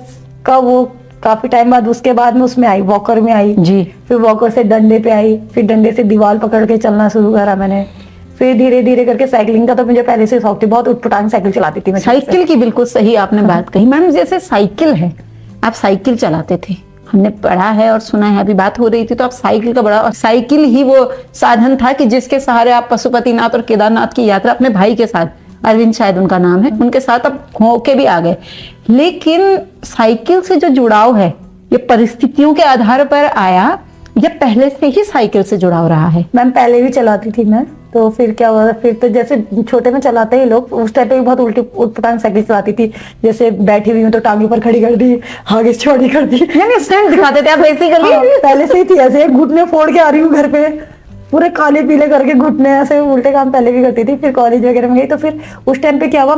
का वो काफी टाइम बाद, उसके बाद में उसमें आई, वॉकर में आई जी। फिर वॉकर से डंडे पे आई, फिर डंडे से दीवार पकड़ के चलना शुरू करा मैंने। फिर धीरे धीरे करके साइकिलिंग का तो मुझे पहले से शौक थी, बहुत उठपटांग साइकिल चलाती थी मैं। साइकिल की बिल्कुल सही आपने बात कही मैडम। जैसे साइकिल है, आप साइकिल चलाते थे, हमने पढ़ा है और सुना है, अभी बात हो रही थी तो आप साइकिल का बड़ा, और साइकिल ही वो साधन था कि जिसके सहारे आप पशुपतिनाथ और केदारनाथ की यात्रा अपने भाई के साथ, अरविंद शायद उनका नाम है, उनके साथ अब होके भी आ गए। लेकिन साइकिल से जो जुड़ाव है, ये परिस्थितियों के आधार पर आया या पहले से ही साइकिल से जुड़ाव रहा है? मैम पहले भी चलाती थी मैं, तो फिर क्या हुआ, फिर तो जैसे छोटे में चलाते ही लोग, उस टाइप पे भी बहुत उल्टी उठपटांग साइकिल चलाती थी। जैसे बैठी हुई हूँ तो टांगे पर खड़ी कर दी, आगे चौड़ी कर दी, यानी स्टैंड दिखाते थे आप बेसिकली। पहले से ही थी ऐसे, घुटने फोड़ के आ रही हूँ घर पे, पूरे काले पीले करके घुटने, ऐसे उल्टे काम पहले भी करती थी। फिर कॉलेज वगैरह में गई तो फिर उस टाइम पे क्या हुआ,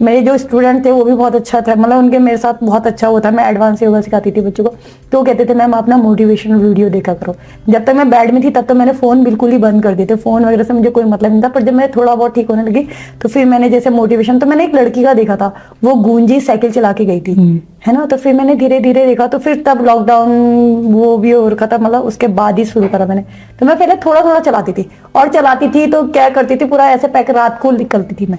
मेरे जो स्टूडेंट थे वो भी बहुत अच्छा था, मतलब उनके मेरे साथ बहुत अच्छा होता, मैं एडवांस योगा सिखाती थी बच्चों को। तो वो कहते थे मैम अपना मोटिवेशनल वीडियो देखा करो। जब तक मैं बेड में थी तब तो मैंने फोन बिल्कुल ही बंद कर दिए थे, फोन वगैरह से मुझे कोई मतलब नहीं था। पर जब मैं थोड़ा बहुत ठीक होने लगी तो फिर मैंने जैसे मोटिवेशन, तो मैंने एक लड़की का देखा था, वो गूंजी साइकिल चला के गई थी, है ना। तो फिर मैंने धीरे धीरे देखा, तो फिर तब लॉकडाउन वो भी हो रखा था, मतलब उसके बाद ही शुरू करा मैंने। तो मैं पहले थोड़ा थोड़ा चलाती थी, और चलाती थी तो क्या करती थी, पूरा ऐसे पैक रात को निकलती थी मैं,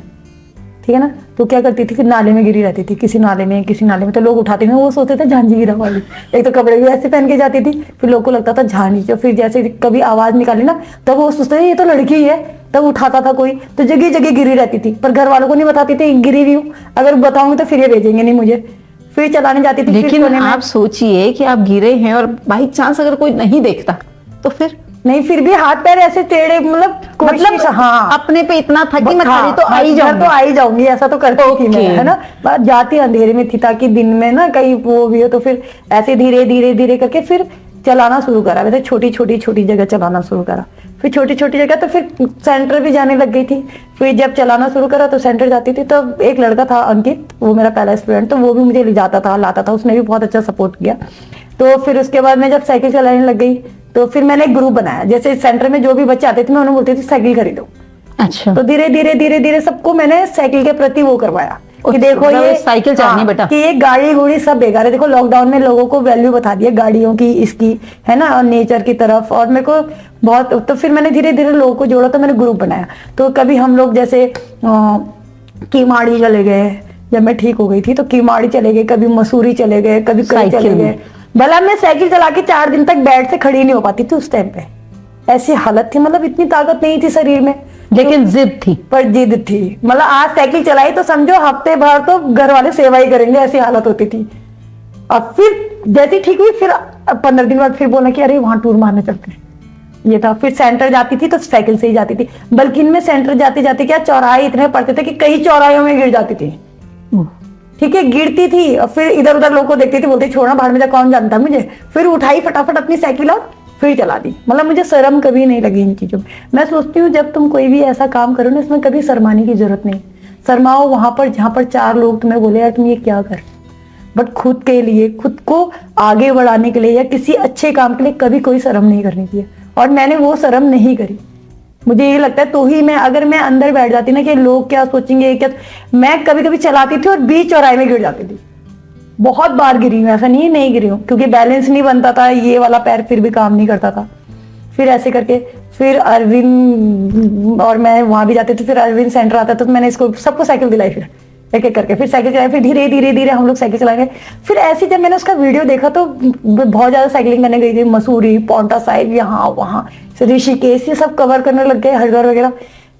ठीक है ना। तो क्या करती थी, फिर नाले में गिरी रहती थी, किसी नाले में, तो लोग उठाते थे, वो सोचते थे झांझी गिरा वाली। एक तो कपड़े भी ऐसे पहन के जाती थी, फिर लोग को लगता था झांझी। तो फिर जैसे कभी आवाज निकाली ना, तब वो सोचते थे ये तो लड़की है, तब उठाता था कोई, तो जगह जगह गिरी रहती थी। पर घर वालों को नहीं बताती थी गिरी हुई हूँ, अगर बताऊंगी तो फिर ये भेजेंगे नहीं मुझे। फिर चलाने जाती थी। लेकिन आप सोचिए कि आप गिरे हैं और बाई चांस अगर कोई नहीं देखता तो फिर नहीं, फिर भी हाथ पैर ऐसे टेढ़े, मतलब हाँ, अपने पे इतना था कि मैं खाली तो आ ही जाऊंगी, ऐसा तो करती थी मैं, है ना। बात जाती अंधेरे में थी ताकि दिन में ना कहीं वो भी हो। तो फिर ऐसे धीरे धीरे धीरे करके फिर चलाना शुरू करा, वैसे छोटी छोटी जगह चलाना शुरू करा। फिर छोटी छोटी जगह, तो फिर सेंटर भी जाने लग गई थी। फिर जब चलाना शुरू करा तो सेंटर जाती थी, तो एक लड़का था अंकित, वो मेरा पहला स्टूडेंट, तो वो भी मुझे ले जाता था, लाता था, उसने भी बहुत अच्छा सपोर्ट किया। तो फिर उसके बाद मैं जब साइकिल चलाने लग गई तो फिर मैंने एक ग्रुप बनाया, जैसे सेंटर में जो भी बच्चे आते थे मैं उन्हें बोलती थी साइकिल खरीदो। अच्छा। तो धीरे धीरे सबको मैंने साइकिल के प्रति वो करवाया कि देखो ये साइकिल चलानी बेटा, कि ये गाड़ी घोड़ी सब बेकार है। देखो लॉकडाउन में लोगों को वैल्यू बता दिया गाड़ियों की, इसकी, है ना, और नेचर की तरफ। और मेरे को बहुत, तो फिर मैंने धीरे धीरे लोगों को जोड़ा, तो मैंने ग्रुप बनाया। तो कभी हम लोग जैसे कीमाड़ी चले गए, जब मैं ठीक हो गई थी तो कीमाड़ी चले गए, कभी मसूरी चले गए, कभी कहीं चले गए। भला मैं साइकिल चला के 4 दिन तक बेड से खड़ी नहीं हो पाती थी उस टाइम पे, ऐसी हालत थी, मतलब इतनी ताकत नहीं थी शरीर में, लेकिन जिद थी। पर जिद थी। मतलब आज साइकिल चलाई तो समझो हफ्ते भर तो घर वाले सेवा ही करेंगे, ऐसी हालत होती थी। और फिर जैसे ठीक हुई, फिर 15 दिन बाद फिर बोला कि अरे वहां टूर मारने चलते हैं। ये था। फिर सेंटर जाती थी तो साइकिल से ही जाती थी, बल्कि इनमें सेंटर जाते जाते क्या चौराहे इतने पड़ते थे कि कई चौराहों में गिर जाती थी। ठीक है, गिरती थी और फिर इधर उधर लोगों को देखती थी, बोलती छोड़ना बाहर में जा, कौन जानता मुझे। फिर उठाई फटाफट अपनी साइकिल और फिर चला दी। मतलब मुझे शर्म कभी नहीं लगी इन चीजों में। मैं सोचती हूँ जब तुम कोई भी ऐसा काम करो ना, इसमें कभी शर्माने की जरूरत नहीं। शर्माओ वहां पर जहां पर 4 लोग तुम्हें बोले यार तुम ये क्या कर, बट खुद के लिए, खुद को आगे बढ़ाने के लिए या किसी अच्छे काम के लिए कभी कोई शर्म नहीं करनी चाहिए। और मैंने वो शर्म नहीं करी। मुझे ये लगता है तो ही मैं, अगर मैं अंदर बैठ जाती ना कि लोग क्या सोचेंगे क्या, मैं कभी कभी चलाती थी और बीच चौराहे में गिर जाती थी। बहुत बार गिरी हूँ, ऐसा नहीं गिरी हूँ, क्योंकि बैलेंस नहीं बनता था, ये वाला पैर फिर भी काम नहीं करता था। फिर ऐसे करके फिर अरविंद और मैं वहां भी जाते थे, फिर अरविंद सेंटर आता था तो मैंने इसको सबको साइकिल दिलाई, फिर एक एक करके फिर साइकिल चलाई, फिर धीरे धीरे धीरे हम लोग साइकिल चलाएंगे। फिर ऐसे जब मैंने उसका वीडियो देखा तो बहुत ज्यादा साइकिलिंग करने गई थी, मसूरी, पौंटा साहिब, यहाँ वहाँ, ऋषिकेश, ये सब कवर करने लग गए, हरिद्वार वगैरह।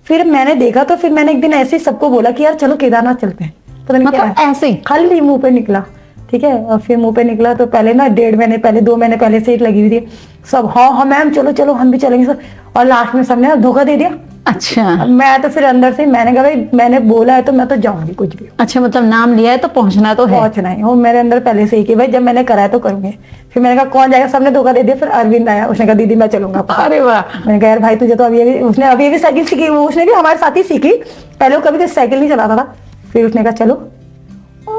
फिर मैंने देखा तो फिर मैंने एक दिन ऐसे ही सबको बोला कि यार चलो केदारनाथ चलते हैं। पता नहीं क्या मतलब ऐसे ही खाली मुंह पे निकला। ठीक है, और फिर मुंह पे निकला तो पहले ना 1.5 महीने पहले, 2 महीने पहले से लगी हुई थी सब, हाँ हाँ मैम चलो चलो हम भी चलेंगे सब। और लास्ट में सबने धोखा दे दिया। अच्छा, मैं तो फिर अंदर से मैंने कहा भाई मैंने बोला है तो मैं तो जाऊंगी कुछ भी। अच्छा, मतलब नाम लिया है तो पहुंचना तो है। पहुंचना है, वो मेरे अंदर पहले से ही कि भाई जब मैंने करा है तो करूंगे। फिर मैंने कहा कौन जाएगा, सबने धोखा दे दिया। फिर अरविंद आया, उसने कहा दीदी मैं चलूंगा। अरे वाह, मैंने कहा यार भाई तुझे तो अभी उसने अभी साइकिल सीखी, वो उसने भी हमारे साथ ही सीखी। पहले वो कभी साइकिल नहीं चलाता था। फिर उसने कहा चलो,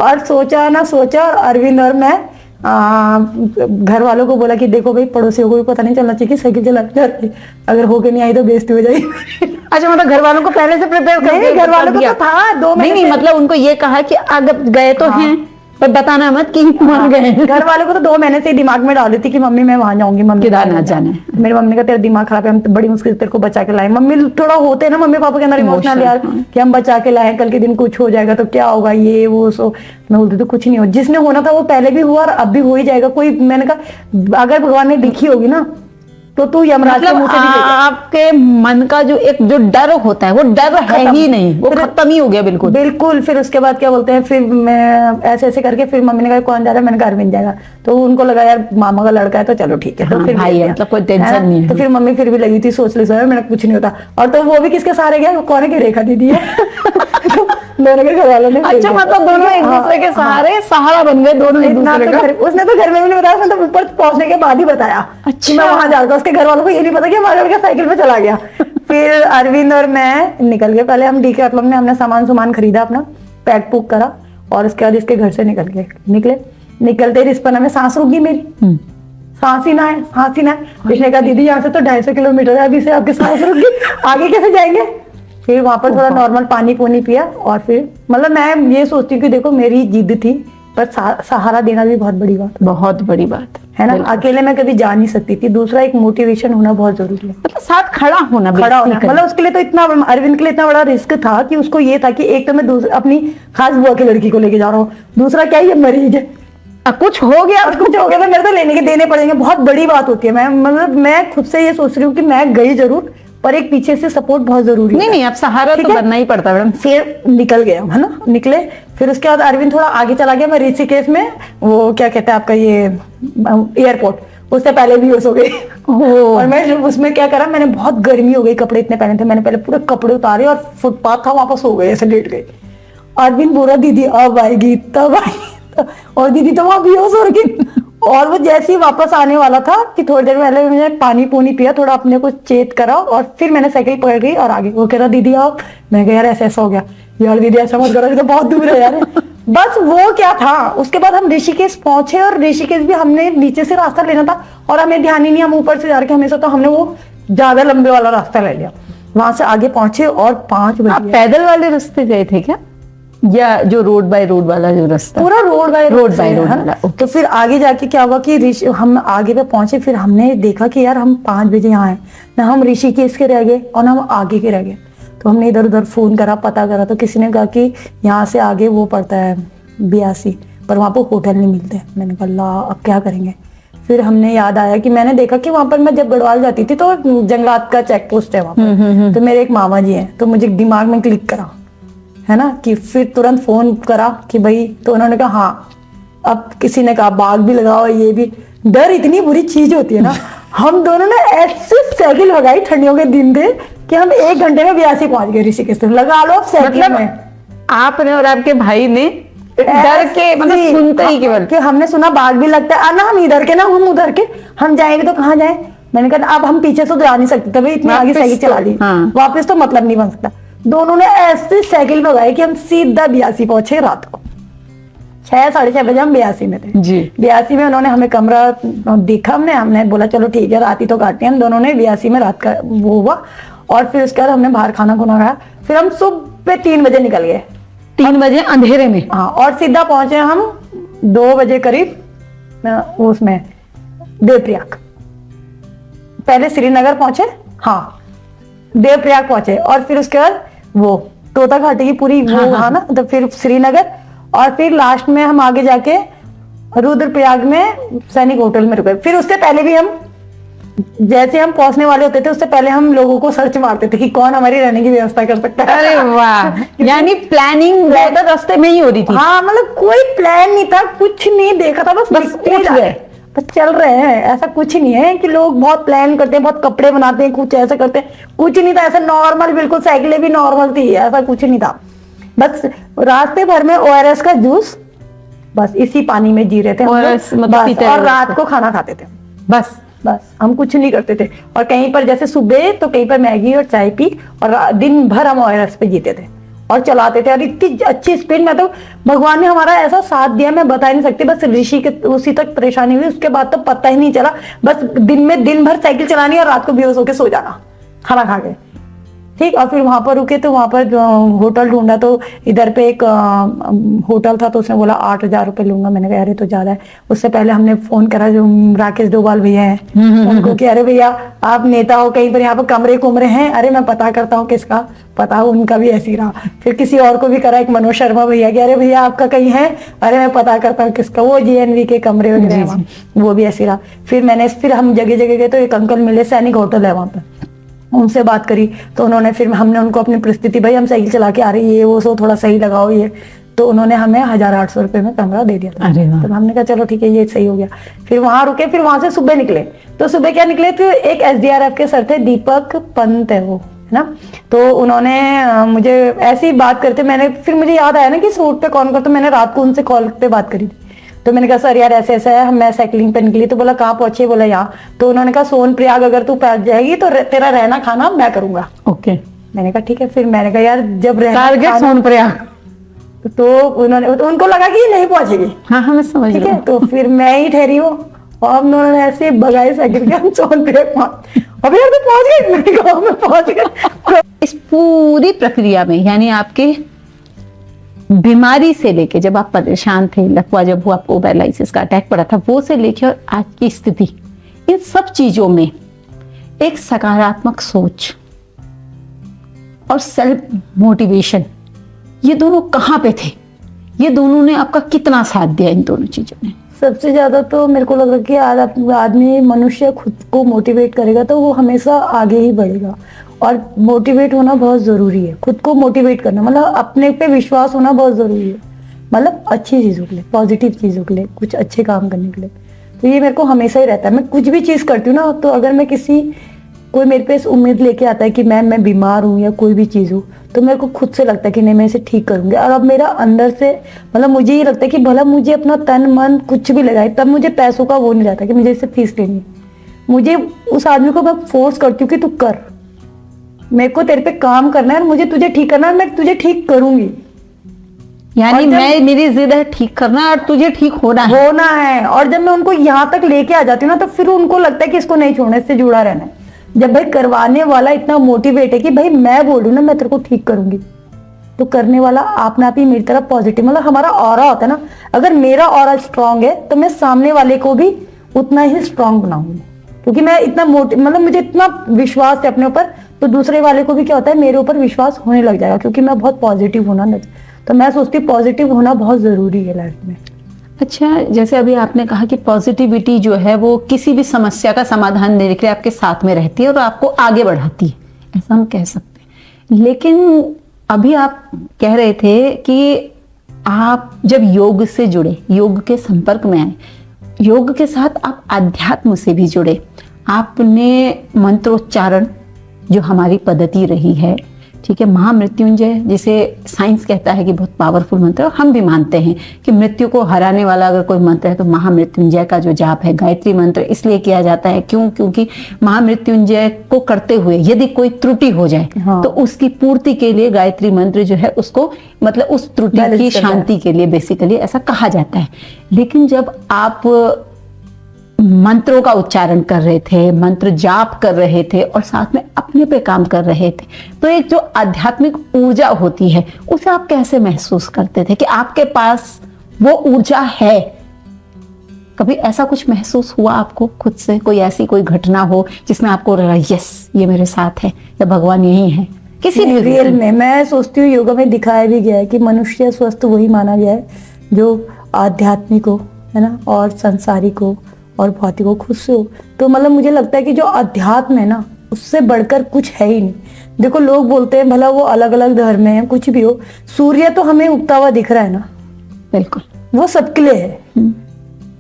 और सोचा ना सोचा, और अरविंद और मैं घर वालों को बोला कि देखो भाई पड़ोसियों को भी पता नहीं चलना चाहिए कि साइकिल चलाते जाती, अगर होके नहीं आई तो बेइज्जती हो जाएगी। अच्छा, मतलब घर वालों को पहले से प्रिपेयर करके घर वालों को तो था 2 महीने। नहीं, मतलब उनको ये कहा कि अगर गए तो हैं पर बताना मत कि वहां गए। घर वालों को तो 2 महीने से दिमाग में डाल देती कि मम्मी मैं वहां जाऊंगी, मम्मी केदारनाथ जाना है। मेरी मम्मी ने कहा तेरा दिमाग खराब है, हम तो बड़ी मुश्किल से तेरे को बचा के लाए। मम्मी थोड़ा होते हैं ना मम्मी पापा के अंदर इमोशनल यार, कि हम बचा के लाए, कल के दिन कुछ हो जाएगा तो क्या होगा, ये वो सो। मैं बोलती तो कुछ नहीं हो, जिसने होना था वो पहले भी हुआ और अब भी हो ही जाएगा। कोई, मैंने कहा अगर भगवान ने लिखी होगी ना तो तू यमराज के मुंह से भी लेगा। आपके मन का जो डर होता है वो डर है ही नहीं, वो खत्म ही हो गया बिल्कुल। बिल्कुल। फिर उसके बाद क्या बोलते हैं, फिर मैं ऐसे ऐसे करके फिर मम्मी ने कहा कौन जा रहा है, मैंने कहा अरविंद जाएगा। तो उनको लगा यार मामा का लड़का है तो चलो ठीक है। तो फिर भाई है, मतलब कोई टेंशन नहीं है। तो फिर मम्मी फिर भी लगी थी सोच ली सर, मैंने कुछ नहीं होता। और तो वो भी किसके सहारे गया, कौन है कि रेखा दीदी है। दोनों के घर वालों ने। अच्छा, मतलब दोनों एक दूसरे के सहारे सहारा बन गए दोनों एक दूसरे का। उसने तो घर में भी नहीं बताया, उसने तो ऊपर पहुंचने के बाद ही बताया। अच्छा, मैं वहां जा रहा था, उसके घर वालों को ये नहीं पता कि हमारा लड़का साइकिल पे चला गया। फिर अरविंद और मैं निकल गए। पहले हम डीकैथलॉन में हमने सामान खरीदा, अपना पैक पुक करा, और उसके बाद इसके घर से निकले। निकलते ही रिस्पना में सांस रुक गई मेरी, सांस ही ना है, सांस ही ना है। इसने कहा दीदी यहाँ से तो 250 किलोमीटर है, अभी से आपकी सांस रुक गई, आगे कैसे जाएंगे। फिर वहां पर थोड़ा नॉर्मल पानी पूनी पिया, और फिर मतलब मैं ये सोचती हूँ कि देखो मेरी जिद थी, पर सहारा देना भी बहुत बड़ी बात, बहुत बड़ी बात है ना। अकेले मैं कभी जा नहीं सकती थी। दूसरा एक मोटिवेशन होना बहुत जरूरी है, मतलब साथ खड़ा होना। मतलब उसके लिए तो इतना, अरविंद के लिए इतना बड़ा रिस्क था कि उसको ये था कि एक तो मैं अपनी खास बुआ की लड़की को लेके जा रहा हूँ, दूसरा क्या ये मरीज है, कुछ हो गया और कुछ हो गया तो मेरे तो लेने के देने पड़ेंगे। बहुत बड़ी बात होती है। मैं खुद से ये सोच रही हूँ कि मैं गई जरूर, पर एक पीछे से सपोर्ट बहुत जरूरी है। नहीं, अब सहारा तो बनना ही पड़ता मैडम। फिर निकल गया, है ना, निकले। फिर उसके बाद अरविंद थोड़ा आगे चला गया, मैं ऋषिकेश में, वो क्या कहते हैं आपका ये एयरपोर्ट, उससे पहले भी हो गए। और मैं उसमें क्या करा, मैंने बहुत गर्मी हो गई, कपड़े इतने पहने थे, मैंने पहले पूरे कपड़े उतारे और फुटपाथ था वापस हो गए, ऐसे लेट गए। अरविंद बोला दीदी अब आएगी तब आएगी, और दीदी तो वहां बेहोश हो रही। और वो जैसे ही वापस आने वाला था कि थोड़ी देर पहले मैंने पानी पूनी पिया, थोड़ा अपने को चेत करा, और फिर मैंने साइकिल पकड़ गई और आगे। वो कह रहा दीदी आओ। मैं कहा यार ऐसा हो गया, यार दीदी ऐसा मत करो, तो बहुत दूर है यार। बस वो क्या था। उसके बाद हम ऋषिकेश पहुंचे, और ऋषिकेश भी हमने नीचे से रास्ता लेना था, और हमें ध्यान ही नहीं, हम ऊपर से जा रहे हमेशा, तो हमने वो ज्यादा लंबे वाला रास्ता ले लिया। वहां से आगे पहुंचे और 5 बजे। पैदल वाले रास्ते गए थे क्या, या जो रोड बाय रोड वाला जो रास्ता? पूरा रोड बाय रोड वाला। तो फिर आगे जाके क्या हुआ कि हम आगे पे पहुंचे, फिर हमने देखा कि यार हम 5 बजे यहाँ हैं ना, हम ऋषिकेश के रह गए और ना हम आगे के रह गए। तो हमने इधर उधर फोन करा, पता करा, तो किसी ने कहा कि यहाँ से आगे वो पड़ता है 82, पर वहां पर होटल नहीं मिलते। मैंने कहा ला अब क्या करेंगे। फिर हमने याद आया कि मैंने देखा कि वहां पर मैं जब गढ़वाल जाती थी तो जंगलात का चेक पोस्ट है वहां पर, तो मेरे एक मामा जी हैं, तो मुझे दिमाग में क्लिक करा है ना कि फिर तुरंत फोन करा कि भाई, तो उन्होंने कहा हाँ। अब किसी ने कहा बाग भी लगाओ, ये भी। डर इतनी बुरी चीज होती है ना। हम दोनों ने ऐसे साइकिल लगाई, ठंडियों के दिन थे, कि हम 1 घंटे में ब्यासी पहुंच गए ऋषिकेश। लगा लो साइकिल मतलब में। आपने और आपके भाई ने डर के, मतलब सुनते ही केवल कि हमने सुना बाग भी लगता है, ना हम इधर के ना हम उधर के, हम जाएंगे तो कहाँ जाए। मैंने कहा अब हम पीछे से तो जा नहीं सकते, तभी इतनी आगे साइकिल चला ली। हाँ। वापस तो मतलब नहीं बन सकता। दोनों ने ऐसे साइकिल भगाई कि हम सीधा ब्यासी पहुंचे रात को 6 साढ़े 6 बजे हम ब्यासी में थे जी। ब्यासी में उन्होंने हमें कमरा देखा, हमने बोला चलो ठीक है रात ही तो काटते हैं। हम दोनों ने ब्यासी में रात का वो हुआ, और फिर उसके बाद हमने बाहर खाना खुना खाया। फिर हम सुबह 3 बजे निकल गए, 3 बजे अंधेरे में। हाँ, और सीधा पहुंचे हम 2 बजे करीब उसमें देवप्रयाग। पहले श्रीनगर पहुंचे, हाँ देवप्रयाग पहुंचे, और फिर उसके बाद वो तोता घाटी की पूरी वो हाँ ना, तो फिर श्रीनगर, और फिर लास्ट में हम आगे जाके रुद्रप्रयाग में सैनिक होटल में रुके। फिर उससे पहले भी हम जैसे हम पहुंचने वाले होते थे उससे पहले हम लोगों को सर्च मारते थे कि कौन हमारी रहने की व्यवस्था कर सकता है। अरे वाह, यानी प्लानिंग रास्ते में ही हो रही थी। हाँ, मतलब कोई प्लान नहीं था, कुछ नहीं देखा था, बस उठ गए, बस चल रहे हैं। ऐसा कुछ नहीं है कि लोग बहुत प्लान करते हैं, बहुत कपड़े बनाते हैं, कुछ ऐसा करते हैं, कुछ नहीं था। ऐसा नॉर्मल, बिल्कुल साइकिलें भी नॉर्मल थी, ऐसा कुछ नहीं था। बस रास्ते भर में ORS का जूस, बस इसी पानी में जी रहे थे ORS मतलब पीते और रहे रात को खाना खाते थे। बस हम कुछ नहीं करते थे। और कहीं पर जैसे सुबह तो कहीं पर मैगी और चाय पी, और दिन भर हम ORS पे जीते थे और चलाते थे। और इतनी अच्छी स्पीड में, तो भगवान ने हमारा ऐसा साथ दिया, मैं बता नहीं सकती। बस ऋषि के उसी तक परेशानी हुई, उसके बाद तो पता ही नहीं चला। बस दिन भर साइकिल चलानी और रात को बेहोश होकर सो जाना खाना खा के, ठीक। और फिर वहां पर रुके, तो वहां पर होटल ढूंढा, तो इधर पे एक होटल था, तो उसने बोला 8,000 रुपए लूंगा। मैंने कहा अरे तो ज्यादा है। उससे पहले हमने फोन करा जो राकेश डोभाल भैया हैं उनको कि अरे भैया आप नेता हो, कहीं पर यहाँ पर कमरे कुमरे हैं, अरे मैं पता करता हूँ किसका। पता हो, उनका भी ऐसी रहा। फिर किसी और को भी करा, एक मनोज शर्मा भैया कि अरे भैया आपका कहीं है, अरे मैं पता करता हूँ किसका, वो GNV के कमरे वगैरह, वो भी ऐसी रहा। फिर हम जगह जगह गए, तो एक अंकल मिले, सैनिक होटल है वहां पर, उनसे बात करी। तो उन्होंने, फिर हमने उनको अपनी परिस्थिति, भाई हम साइकिल चला के आ रही है, वो सो थोड़ा सही लगाओ ये, तो उन्होंने हमें 1,800 रुपए में कमरा दे दिया था। तो हमने कहा चलो ठीक है, ये सही हो गया। फिर वहां रुके, फिर वहां से सुबह निकले। तो सुबह क्या निकले थे, एक SDRF के सर थे, दीपक पंत है वो, है ना। तो उन्होंने मुझे ऐसी बात करते, फिर मुझे याद आया ना कि इस रूट पे कौन कर, तो मैंने रात को उनसे कॉल पे बात करी थी। तो मैंने कहा सर यार ऐसे ऐसा है, मैं साइकिलिंग पे निकली। तो बोला कहाँ पहुंचे, बोला यहाँ। तो उन्होंने कहा सोनप्रयाग अगर तू पहुंच जाएगी तो तेरा रहना खाना मैं करूंगा। ओके, मैंने कहा ठीक है। फिर मैंने कहा यार जब टारगेट सोनप्रयाग, तो उनको लगा कि ये नहीं पहुंचेगी। हाँ मैं समझ ठीक है। तो फिर मैं ही ठहरी हूँ, और हम दोनों ने ऐसे भगाई साइकिल के, हम सोनप्रयाग पहुंच। अब यार तो पहुंच गए, मेरे गाँव में पहुंच गए। इस पूरी प्रक्रिया में, यानी आपके बीमारी से लेके, जब आप परेशान थे, लकवा जब हुआ, आपको पैरालिसिस का अटैक पड़ा था, वो से लेके और आज की स्थिति, इन सब चीजों में एक सकारात्मक सोच और सेल्फ मोटिवेशन, ये दोनों कहाँ पे थे? ये दोनों ने आपका कितना साथ दिया इन दोनों चीजों ने? सबसे ज्यादा तो मेरे को लगा कि आदमी, मनुष्य खुद को मोटिवेट करेगा तो वो हमेशा आगे ही बढ़ेगा। और मोटिवेट होना बहुत जरूरी है, खुद को मोटिवेट करना, मतलब अपने पे विश्वास होना बहुत जरूरी है। मतलब अच्छी चीजों के लिए, पॉजिटिव चीजों के लिए, कुछ अच्छे काम करने के लिए। तो ये मेरे को हमेशा ही रहता है। मैं कुछ भी चीज करती हूँ ना, तो अगर मैं कोई मेरे पे उम्मीद लेके आता है कि मैं बीमार हूँ या कोई भी चीज हूँ, तो मेरे को खुद से लगता है कि नहीं मैं इसे ठीक करूंगी। और अब मेरा अंदर से, मतलब मुझे ये लगता है कि भला मुझे अपना तन मन कुछ भी लगाए, तब मुझे पैसों का वो नहीं रहता कि मुझे इससे फीस लेनी है। मुझे उस आदमी को मैं फोर्स करती हूँ कि तू कर, मेरे को तेरे पे काम करना है, मुझे तुझे ठीक करना है, मैं तुझे ठीक करूंगी। यानी मेरी जिद है ठीक करना और तुझे ठीक होना है। और जब मैं उनको यहाँ तक लेके आ जाती हूँ ना, तो फिर उनको लगता है कि इसको नहीं छोड़ना, इससे जुड़ा रहना है। जब भाई करवाने वाला इतना मोटिवेट है कि भाई मैं बोल रही हूँ ना मैं तेरे को ठीक करूंगी, तो करने वाला आप ही मेरी तरफ पॉजिटिव, मतलब हमारा ऑरा होता है ना, अगर मेरा ऑरा स्ट्रांग है तो मैं सामने वाले को भी उतना ही स्ट्रांग बनाऊंगी, क्योंकि मैं इतना मतलब मुझे इतना विश्वास है अपने ऊपर, तो दूसरे वाले को भी क्या होता है मेरे ऊपर विश्वास होने लग जाएगा, क्योंकि मैं बहुत पॉजिटिव हूँ ना। तो मैं सोचती हूँ पॉजिटिव होना बहुत जरूरी है लाइफ में। अच्छा, जैसे अभी आपने कहा कि पॉजिटिविटी जो है वो किसी भी समस्या का समाधान देने के लिए आपके साथ में रहती है और आपको आगे बढ़ाती है, ऐसा हम कह सकते हैं। लेकिन अभी आप कह रहे थे कि आप जब योग से जुड़े, योग के संपर्क में आए, योग के साथ आप अध्यात्म से भी जुड़े, आपने मंत्रोच्चारण जो हमारी पद्धति रही है, ठीक है, महामृत्युंजय जिसे साइंस कहता है कि बहुत पावरफुल मंत्र है, हम भी मानते हैं कि मृत्यु को हराने वाला अगर कोई मंत्र है तो महामृत्युंजय का जो जाप है, गायत्री मंत्र इसलिए किया जाता है क्योंकि महामृत्युंजय को करते हुए यदि कोई त्रुटि हो जाए हाँ। तो उसकी पूर्ति के लिए गायत्री मंत्र जो है उसको मतलब उस त्रुटि की शांति के लिए बेसिकली ऐसा कहा जाता है। लेकिन जब आप मंत्रों का उच्चारण कर रहे थे, मंत्र जाप कर रहे थे और साथ में अपने पे काम कर रहे थे, तो एक जो आध्यात्मिक ऊर्जा होती है उसे आप कैसे महसूस करते थे कि आपके पास वो ऊर्जा है? कभी ऐसा कुछ महसूस हुआ आपको खुद से? कोई ऐसी कोई घटना हो जिसमें आपको लगा यस ये मेरे साथ है या भगवान यही है? किसी भी रियल में मैं सोचती हूँ योगा में दिखाया भी गया है कि मनुष्य स्वस्थ वही माना गया है जो आध्यात्मिक हो, है ना, और संसारिक हो और भौतिक हो, खुद से हो। तो मतलब मुझे लगता है कि जो अध्यात्म है ना उससे बढ़कर कुछ है ही नहीं। देखो लोग बोलते हैं भला वो अलग अलग धर्म में है, कुछ भी हो, सूर्य तो हमें उगता हुआ दिख रहा है ना, बिल्कुल वो सबके लिए है।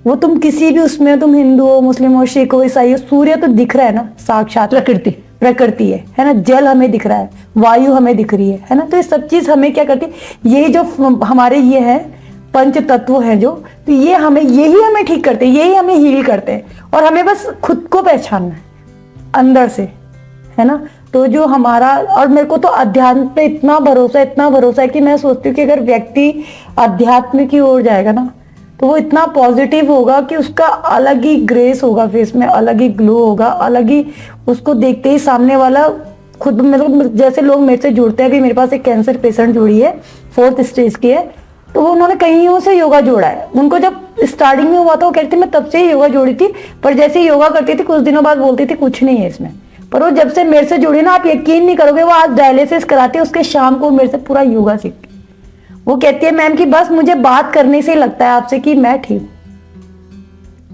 वो तुम किसी भी उसमें, तुम हिंदू हो, मुस्लिम हो, सिख हो, ईसाई हो, सूर्य तो दिख रहा है ना, साक्षात प्रकृति है ना, जल हमें दिख रहा है, वायु हमें दिख रही है ना। तो ये सब चीज हमें क्या करती है, यही जो हमारे ये है पंच तत्व है जो, तो ये हमें यही हमें ठीक करते हैं, यही हमें हील करते हैं। और हमें बस खुद को पहचानना है अंदर से, है ना। तो जो हमारा, और मेरे को तो अध्यात्म पे इतना भरोसा है कि मैं सोचती हूँ कि अगर व्यक्ति अध्यात्म की ओर जाएगा ना तो वो इतना पॉजिटिव होगा कि उसका अलग ही ग्रेस होगा, फेस में अलग ही ग्लो होगा, अलग ही उसको देखते ही सामने वाला खुद, मतलब जैसे लोग मेरे से जुड़ते हैं, अभी मेरे पास एक कैंसर पेशेंट जुड़ी है, 4th स्टेज की है, तो वो उन्होंने कहीं से योगा जोड़ा है। उनको जब स्टार्टिंग में हुआ था वो कहती थी मैं तब से ही योगा जोड़ी थी, पर जैसे योगा करती थी कुछ दिनों बाद बोलती थी कुछ नहीं है इसमें। पर वो जब से मेरे से जुड़ी ना, आप यकीन नहीं करोगे, वो आज डायलिसिस कराती है, उसके शाम को मेरे से पूरा योगा सीखती। वो कहती है मैम कि बस मुझे बात करने से ही लगता है आपसे कि मैं ठीक हूँ,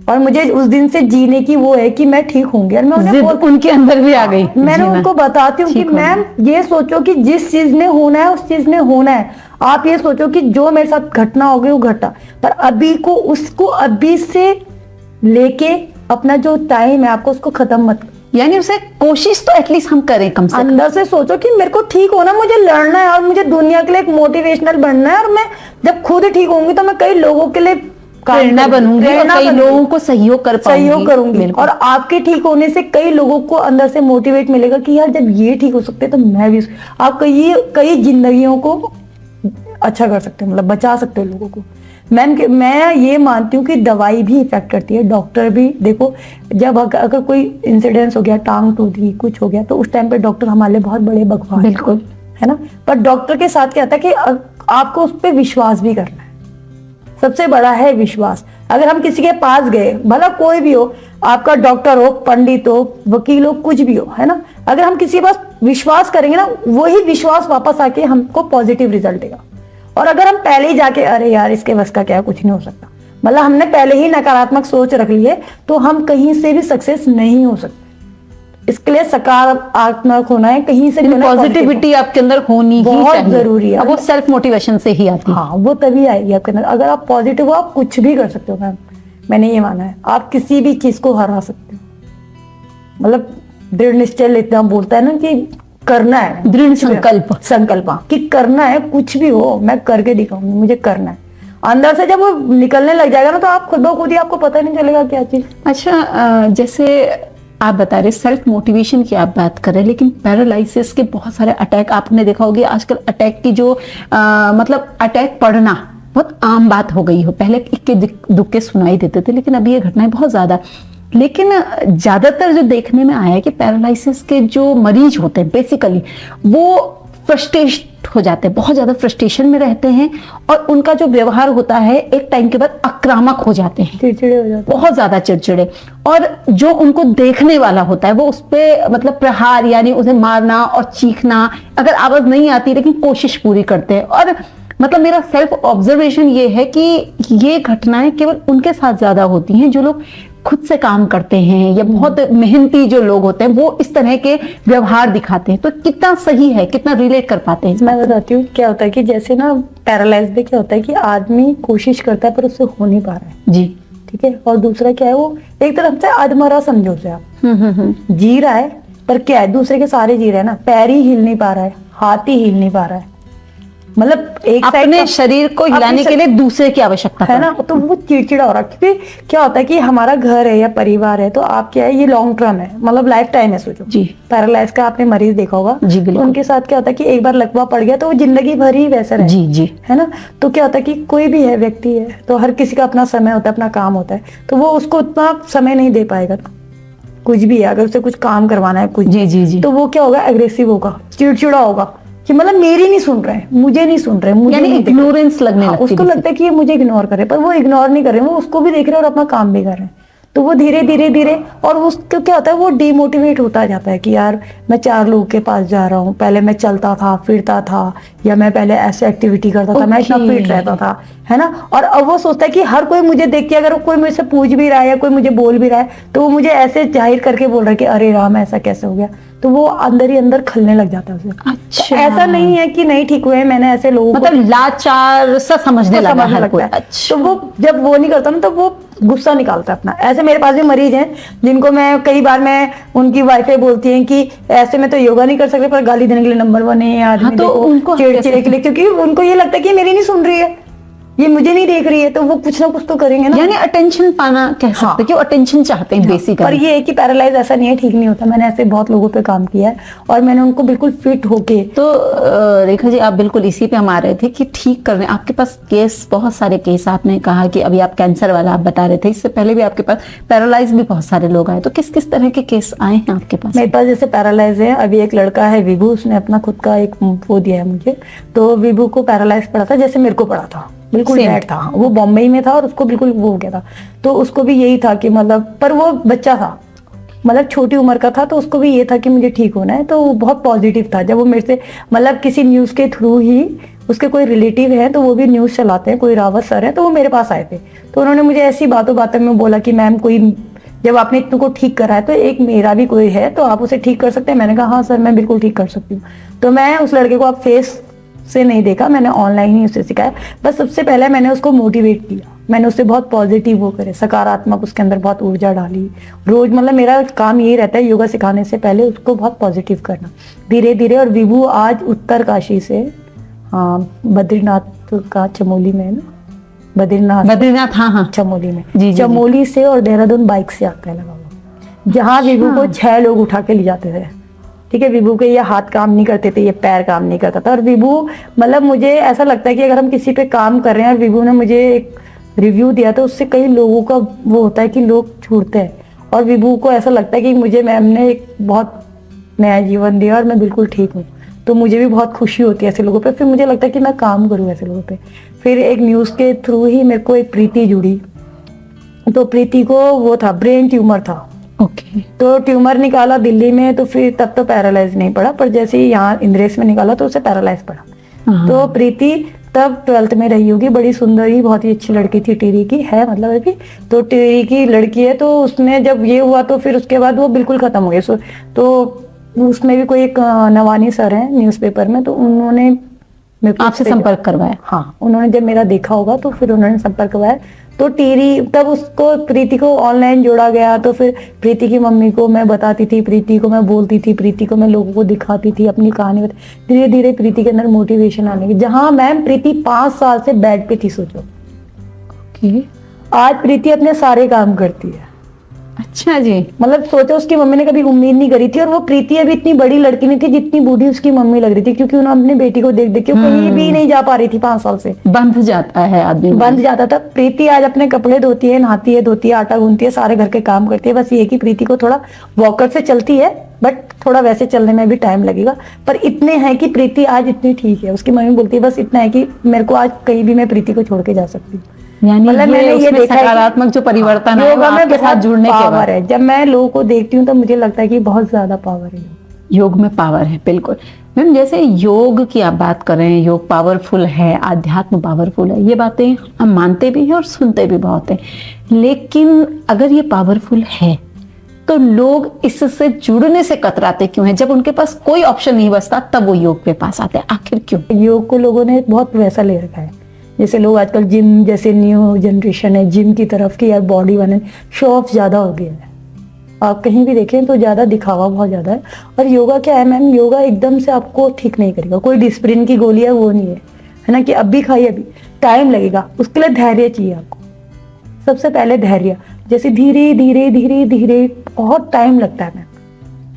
और मुझे उस दिन से जीने की वो है कि मैं ठीक होंगी। और मैं उन्हें उनके अंदर भी आ गई। मैंने उनको बताती हूँ कि मैम ये सोचो कि जिस चीज ने होना है उस चीज ने होना है। आप ये सोचो कि जो मेरे साथ घटना हो गई वो घटा, पर अभी को उसको अभी से लेके अपना जो टाइम है आपको उसको खत्म मत, यानी उसे कोशिश तो एटलीस्ट हम करें कम से कम। अंदर से सोचो कि मेरे को ठीक होना, मुझे लड़ना है और मुझे दुनिया के लिए एक मोटिवेशनल बनना है, और मैं जब खुद ठीक होंगी तो मैं कई लोगों के लिए प्रेरणा बनूंगी और कई लोगों को सहयोग करूंगी। और आपके ठीक होने से कई लोगों को अंदर से मोटिवेट मिलेगा कि यार जब ये ठीक हो सकते तो मैं भी, आप कई जिंदगियों को अच्छा कर सकते हो, मतलब बचा सकते हो लोगों को। मैं ये मानती हूँ कि दवाई भी इफेक्ट करती है, डॉक्टर भी। देखो जब अगर कोई इंसिडेंस हो गया, टांग टूट गई, कुछ हो गया, तो उस टाइम पे डॉक्टर हमारे लिए बहुत बड़े भगवान, बिल्कुल, है ना। पर डॉक्टर के साथ क्या होता है कि आपको उस पर विश्वास भी करना है, सबसे बड़ा है विश्वास। अगर हम किसी के पास गए, भला कोई भी हो, आपका डॉक्टर हो, पंडित हो, वकील हो, कुछ भी हो, है ना, अगर हम किसी के पास विश्वास करेंगे ना, वही विश्वास वापस आके हमको पॉजिटिव रिजल्ट देगा। और अगर हम पहले ही जाके अरे यार इसके बस का क्या, कुछ नहीं हो सकता, मतलब हमने पहले ही नकारात्मक सोच रख ली है, तो हम कहीं से भी सक्सेस नहीं हो सकते। इसके लिए सकारात्मक होना है, कहीं से पॉजिटिविटी आपके अंदर होनी बहुत जरूरी है। वो सेल्फ मोटिवेशन से ही आती है। हाँ, वो तभी आएगी आपके अंदर। अगर आप पॉजिटिव हो आप कुछ भी कर सकते हो मैम, मैंने ये माना है। आप किसी भी चीज को हरा सकते हो, मतलब दृढ़ निश्चय लेता बोलता है ना कि करना है, दृढ़ संकल्प कि करना है, कुछ भी हो मैं करके दिखाऊंगी, मुझे करना है। अंदर से जब वो निकलने लग जाएगा ना तो आप खुद ब खुद ही, आपको पता नहीं चलेगा क्या चीज। अच्छा, जैसे आप बता रहे सेल्फ मोटिवेशन की आप बात कर रहे हैं, लेकिन पैरालाइसिस के बहुत सारे अटैक आपने देखा होगा आजकल। अटैक की जो मतलब अटैक पड़ना बहुत आम बात हो गई हो। पहले इक्के दुक्के सुनाई देते थे, लेकिन अभी ये घटनाएं बहुत ज्यादा। लेकिन ज्यादातर जो देखने में आया है कि पैरालाइसिस के जो मरीज होते हैं बेसिकली वो फ्रस्ट्रेट हो जाते हैं, बहुत ज्यादा फ्रस्ट्रेशन में रहते हैं, और उनका जो व्यवहार होता है एक टाइम के बाद आक्रामक हो जाते हैं, चिड़चिड़े हो जाते हैं, बहुत ज्यादा चिड़चिड़े। और जो उनको देखने वाला होता है वो उस पे मतलब प्रहार, यानी उसे मारना और चीखना, अगर आवाज नहीं आती लेकिन कोशिश पूरी करते हैं। और मतलब मेरा सेल्फ ऑब्जर्वेशन ये है कि ये घटनाएं केवल उनके साथ ज्यादा होती हैं जो लोग खुद से काम करते हैं या बहुत मेहनती जो लोग होते हैं, वो इस तरह के व्यवहार दिखाते हैं। तो कितना सही है, कितना रिलेट कर पाते हैं? मैं बताती हूँ क्या होता है कि जैसे ना पैरालाइज में क्या होता है कि आदमी कोशिश करता है पर उससे हो नहीं पा रहा है, जी। ठीक है। और दूसरा क्या है, वो एक तरफ से अधमरा समझो उसे आप, जी रहा है पर क्या है, दूसरे के सारे जी रहे हैं ना, पैर ही हिल नहीं पा रहा है, हाथ ही हिल नहीं पा रहा है, मतलब एक अपने शरीर को हिलाने के लिए दूसरे की आवश्यकता है ना, तो वो चिड़चिड़ा हो रहा है। क्योंकि क्या होता है कि हमारा घर है या परिवार है तो आप क्या है, ये लॉन्ग टर्म है, मतलब लाइफ टाइम है। सोचो जी। पैरालाइज का आपने मरीज देखा होगा, जी तो बिल्कुल। उनके साथ क्या होता है कि एक बार लकवा पड़ गया तो वो जिंदगी भर ही वैसा रहे, जी जी। है ना। तो क्या होता है कि कोई भी है व्यक्ति है तो हर किसी का अपना समय होता है, अपना काम होता है, तो वो उसको उतना समय नहीं दे पाएगा। कुछ भी है, अगर उसे कुछ काम करवाना है कुछ, जी जी जी। तो वो क्या होगा, एग्रेसिव होगा, चिड़चिड़ा होगा कि मतलब मेरी नहीं सुन रहे, मुझे नहीं सुन रहे, मुझे यानी नहीं देख रहे। इग्नोरेंस लगने हाँ, लगती उसको है लगता है कि ये मुझे इग्नोर करे, पर वो इग्नोर नहीं कर रहे, वो उसको भी देख रहे हैं और अपना काम भी कर रहे हैं। तो वो धीरे धीरे धीरे, और उसको क्या होता है, वो डिमोटिवेट होता जाता है कि यार मैं 4 लोगों के पास जा रहा हूँ, पहले मैं चलता था फिरता था, या मैं पहले ऐसे एक्टिविटी करता था, मैं इतना फिट रहता था, है ना। और अब वो सोचता है कि हर कोई मुझे देख के, अगर कोई मुझसे पूछ भी रहा है या कोई मुझे बोल भी रहा है, तो वो मुझे ऐसे जाहिर करके बोल रहा है कि अरे राम ऐसा कैसे हो गया, तो वो अंदर ही अंदर खलने लग जाता है उसे। अच्छा। तो ऐसा नहीं है कि नहीं ठीक हुए, मैंने ऐसे लोगों को मतलब लाचार सा समझने लगा समझने हर लगता कोई। है। अच्छा। तो वो जब वो नहीं करता ना, तो वो गुस्सा निकालता है अपना। ऐसे मेरे पास भी मरीज हैं जिनको मैं कई बार, मैं उनकी वाइफें बोलती हैं कि ऐसे में तो योगा नहीं कर सकते, पर गाली देने के लिए नंबर 1 है ये आदमी। हाँ, तो देखो, उनको चिड़चिड़े के लिए, क्योंकि उनको ये लगता है कि मेरी नहीं सुन रही है, ये मुझे नहीं देख रही है, तो वो कुछ ना कुछ तो करेंगे ना। यानी अटेंशन पाना कह सकते हैं कि वो अटेंशन चाहते हैं पर बेसिकली। ये है कि पैरालाइज ऐसा नहीं है, ठीक नहीं होता। मैंने ऐसे बहुत लोगों पे काम किया है और मैंने उनको बिल्कुल फिट होके। तो रेखा जी, आप बिल्कुल इसी पे हम आ रहे थे कि ठीक करने आपके पास केस, बहुत सारे केस, आपने कहा कि अभी आप कैंसर वाला आप बता रहे थे, इससे पहले भी आपके पास पैरालाइज भी बहुत सारे लोग आए, तो किस किस तरह के केस आए हैं आपके पास? मेरे पास जैसे पैरालाइज है, अभी एक लड़का है विभू, उसने अपना खुद का एक वो दिया है मुझे। तो विभू को पैरालाइज पड़ा था जैसे मेरे को पड़ा था, बिल्कुल Same. डेड था। वो बॉम्बे में था और उसको बिल्कुल वो हो गया था। तो उसको भी यही था कि मतलब, पर वो बच्चा था, मतलब छोटी उम्र का था, तो उसको भी ये था कि मुझे ठीक होना है। तो वो बहुत पॉजिटिव था। जब वो मेरे से, मतलब किसी न्यूज के थ्रू ही, उसके कोई रिलेटिव है तो वो भी न्यूज चलाते हैं, कोई रावत सर है, तो वो मेरे पास आए थे। तो उन्होंने मुझे ऐसी बातों बातों में बोला कि मैम, कोई जब आपने इतने को ठीक करा है तो एक मेरा भी कोई है, तो आप उसे ठीक कर सकते हैं। मैंने कहा हाँ सर, मैं बिल्कुल ठीक कर सकती हूँ। तो मैं उस लड़के को आप फेस से नहीं देखा, मैंने ऑनलाइन ही उसे सिखाया। बस सबसे पहले मैंने उसको मोटिवेट किया, मैंने उससे बहुत पॉजिटिव वो करे, सकारात्मक उसके अंदर बहुत ऊर्जा डाली। रोज मतलब मेरा काम यही रहता है योगा सिखाने से पहले उसको बहुत पॉजिटिव करना, धीरे धीरे। और विभू आज उत्तरकाशी से, हाँ, बद्रीनाथ का चमोली में है ना, बद्रीनाथ, हाँ हाँ, चमोली में, जी, जी, चमोली से और देहरादून बाइक से आता है लगा हुआ, जहाँ विभू को 6 लोग उठा के ले जाते थे। ठीक है, विभू के ये हाथ काम नहीं करते थे, ये पैर काम नहीं करता था। और विभू, मतलब मुझे ऐसा लगता है कि अगर हम किसी पे काम कर रहे हैं और विभू ने मुझे एक रिव्यू दिया, तो उससे कई लोगों का वो होता है कि लोग छूटते हैं। और विभू को ऐसा लगता है कि मुझे मैम ने एक बहुत नया जीवन दिया और मैं बिल्कुल ठीक हूँ। तो मुझे भी बहुत खुशी होती है ऐसे लोगों पे। फिर मुझे लगता है कि मैं काम करूँ ऐसे लोगों पे। फिर एक न्यूज़ के थ्रू ही मेरे को एक प्रीति जुड़ी। तो प्रीति को वो था, ब्रेन ट्यूमर था। ओके। तो ट्यूमर निकाला दिल्ली में, तो फिर तब तो पैरालाइज नहीं पड़ा, पर जैसे ही यहाँ इंद्रेश में निकाला तो उसे पैरालाइज पड़ा। तो प्रीति तब 12th में रही होगी, बड़ी सुंदर ही, बहुत ही अच्छी लड़की थी, टिहरी की है, मतलब अभी तो टिहरी की लड़की है। तो उसने जब ये हुआ तो फिर उसके बाद वो बिल्कुल खत्म हो गई। तो उसमें भी कोई एक नवानी सर है न्यूज़पेपर में, तो उन्होंने मेरे को आपसे संपर्क करवाया? हाँ, उन्होंने जब मेरा देखा होगा तो फिर उन्होंने संपर्क करवाया। तो टिहरी, तब उसको, प्रीति को ऑनलाइन जोड़ा गया। तो फिर प्रीति की मम्मी को मैं बताती थी, प्रीति को मैं बोलती थी, प्रीति को मैं लोगों को दिखाती थी, अपनी कहानी बताती। धीरे धीरे प्रीति के अंदर मोटिवेशन आने लगी। जहाँ मैम प्रीति 5 साल से बेड पे थी, सोचो। ओके। आज प्रीति अपने सारे काम करती है। अच्छा जी। मतलब सोचो, उसकी मम्मी ने कभी उम्मीद नहीं करी थी। और वो प्रीति अभी इतनी बड़ी लड़की नहीं थी जितनी बूढ़ी उसकी मम्मी लग रही थी, क्योंकि उन्होंने अपनी बेटी को देख देख के कहीं भी नहीं जा पा रही थी। 5 साल से बंध जाता है आदमी, बंद जाता था। प्रीति आज अपने कपड़े धोती है, नहाती है, धोती है, आटा गूंथती है, सारे घर के काम करती है। बस ये कि प्रीति को थोड़ा वॉकर से चलती है, बट थोड़ा वैसे चलने में भी टाइम लगेगा। पर इतने हैं कि प्रीति आज इतनी ठीक है। उसकी मम्मी बोलती है बस इतना है कि मेरे को आज कहीं भी मैं प्रीति को छोड़ के जा सकती हूँ। यानी मतलब मैंने ये देखा है सकारात्मक जो परिवर्तन है, योगा में आपके साथ जुड़ने के पावर बाद है। जब मैं लोगों को देखती हूँ तो मुझे लगता है कि बहुत ज्यादा पावर है। योग में पावर है, बिल्कुल। मैम जैसे योग की आप बात कर रहे हैं, योग पावरफुल है, आध्यात्म पावरफुल है, ये बातें हम मानते भी हैं और सुनते भी बहुत हैं, लेकिन अगर ये पावरफुल है तो लोग इससे जुड़ने से कतराते क्यों हैं? जब उनके पास कोई ऑप्शन नहीं बचता तब वो योग के पास आते हैं, आखिर क्यों? योग को लोगों ने बहुत वैसा ले रखा है, जैसे लोग आजकल जिम, जैसे न्यू जनरेशन है जिम की तरफ की, यार बॉडी बने, शो ऑफ ज्यादा हो गया है। आप कहीं भी देखें तो ज्यादा दिखावा बहुत ज्यादा है। और योगा क्या है मैम, योगा एकदम से आपको ठीक नहीं करेगा, कोई डिस्प्रिन की गोली है वो नहीं है ना, कि अभी खाइए, अभी टाइम लगेगा, उसके लिए धैर्य चाहिए आपको। सबसे पहले धैर्य, जैसे धीरे धीरे धीरे धीरे बहुत टाइम लगता है मैम।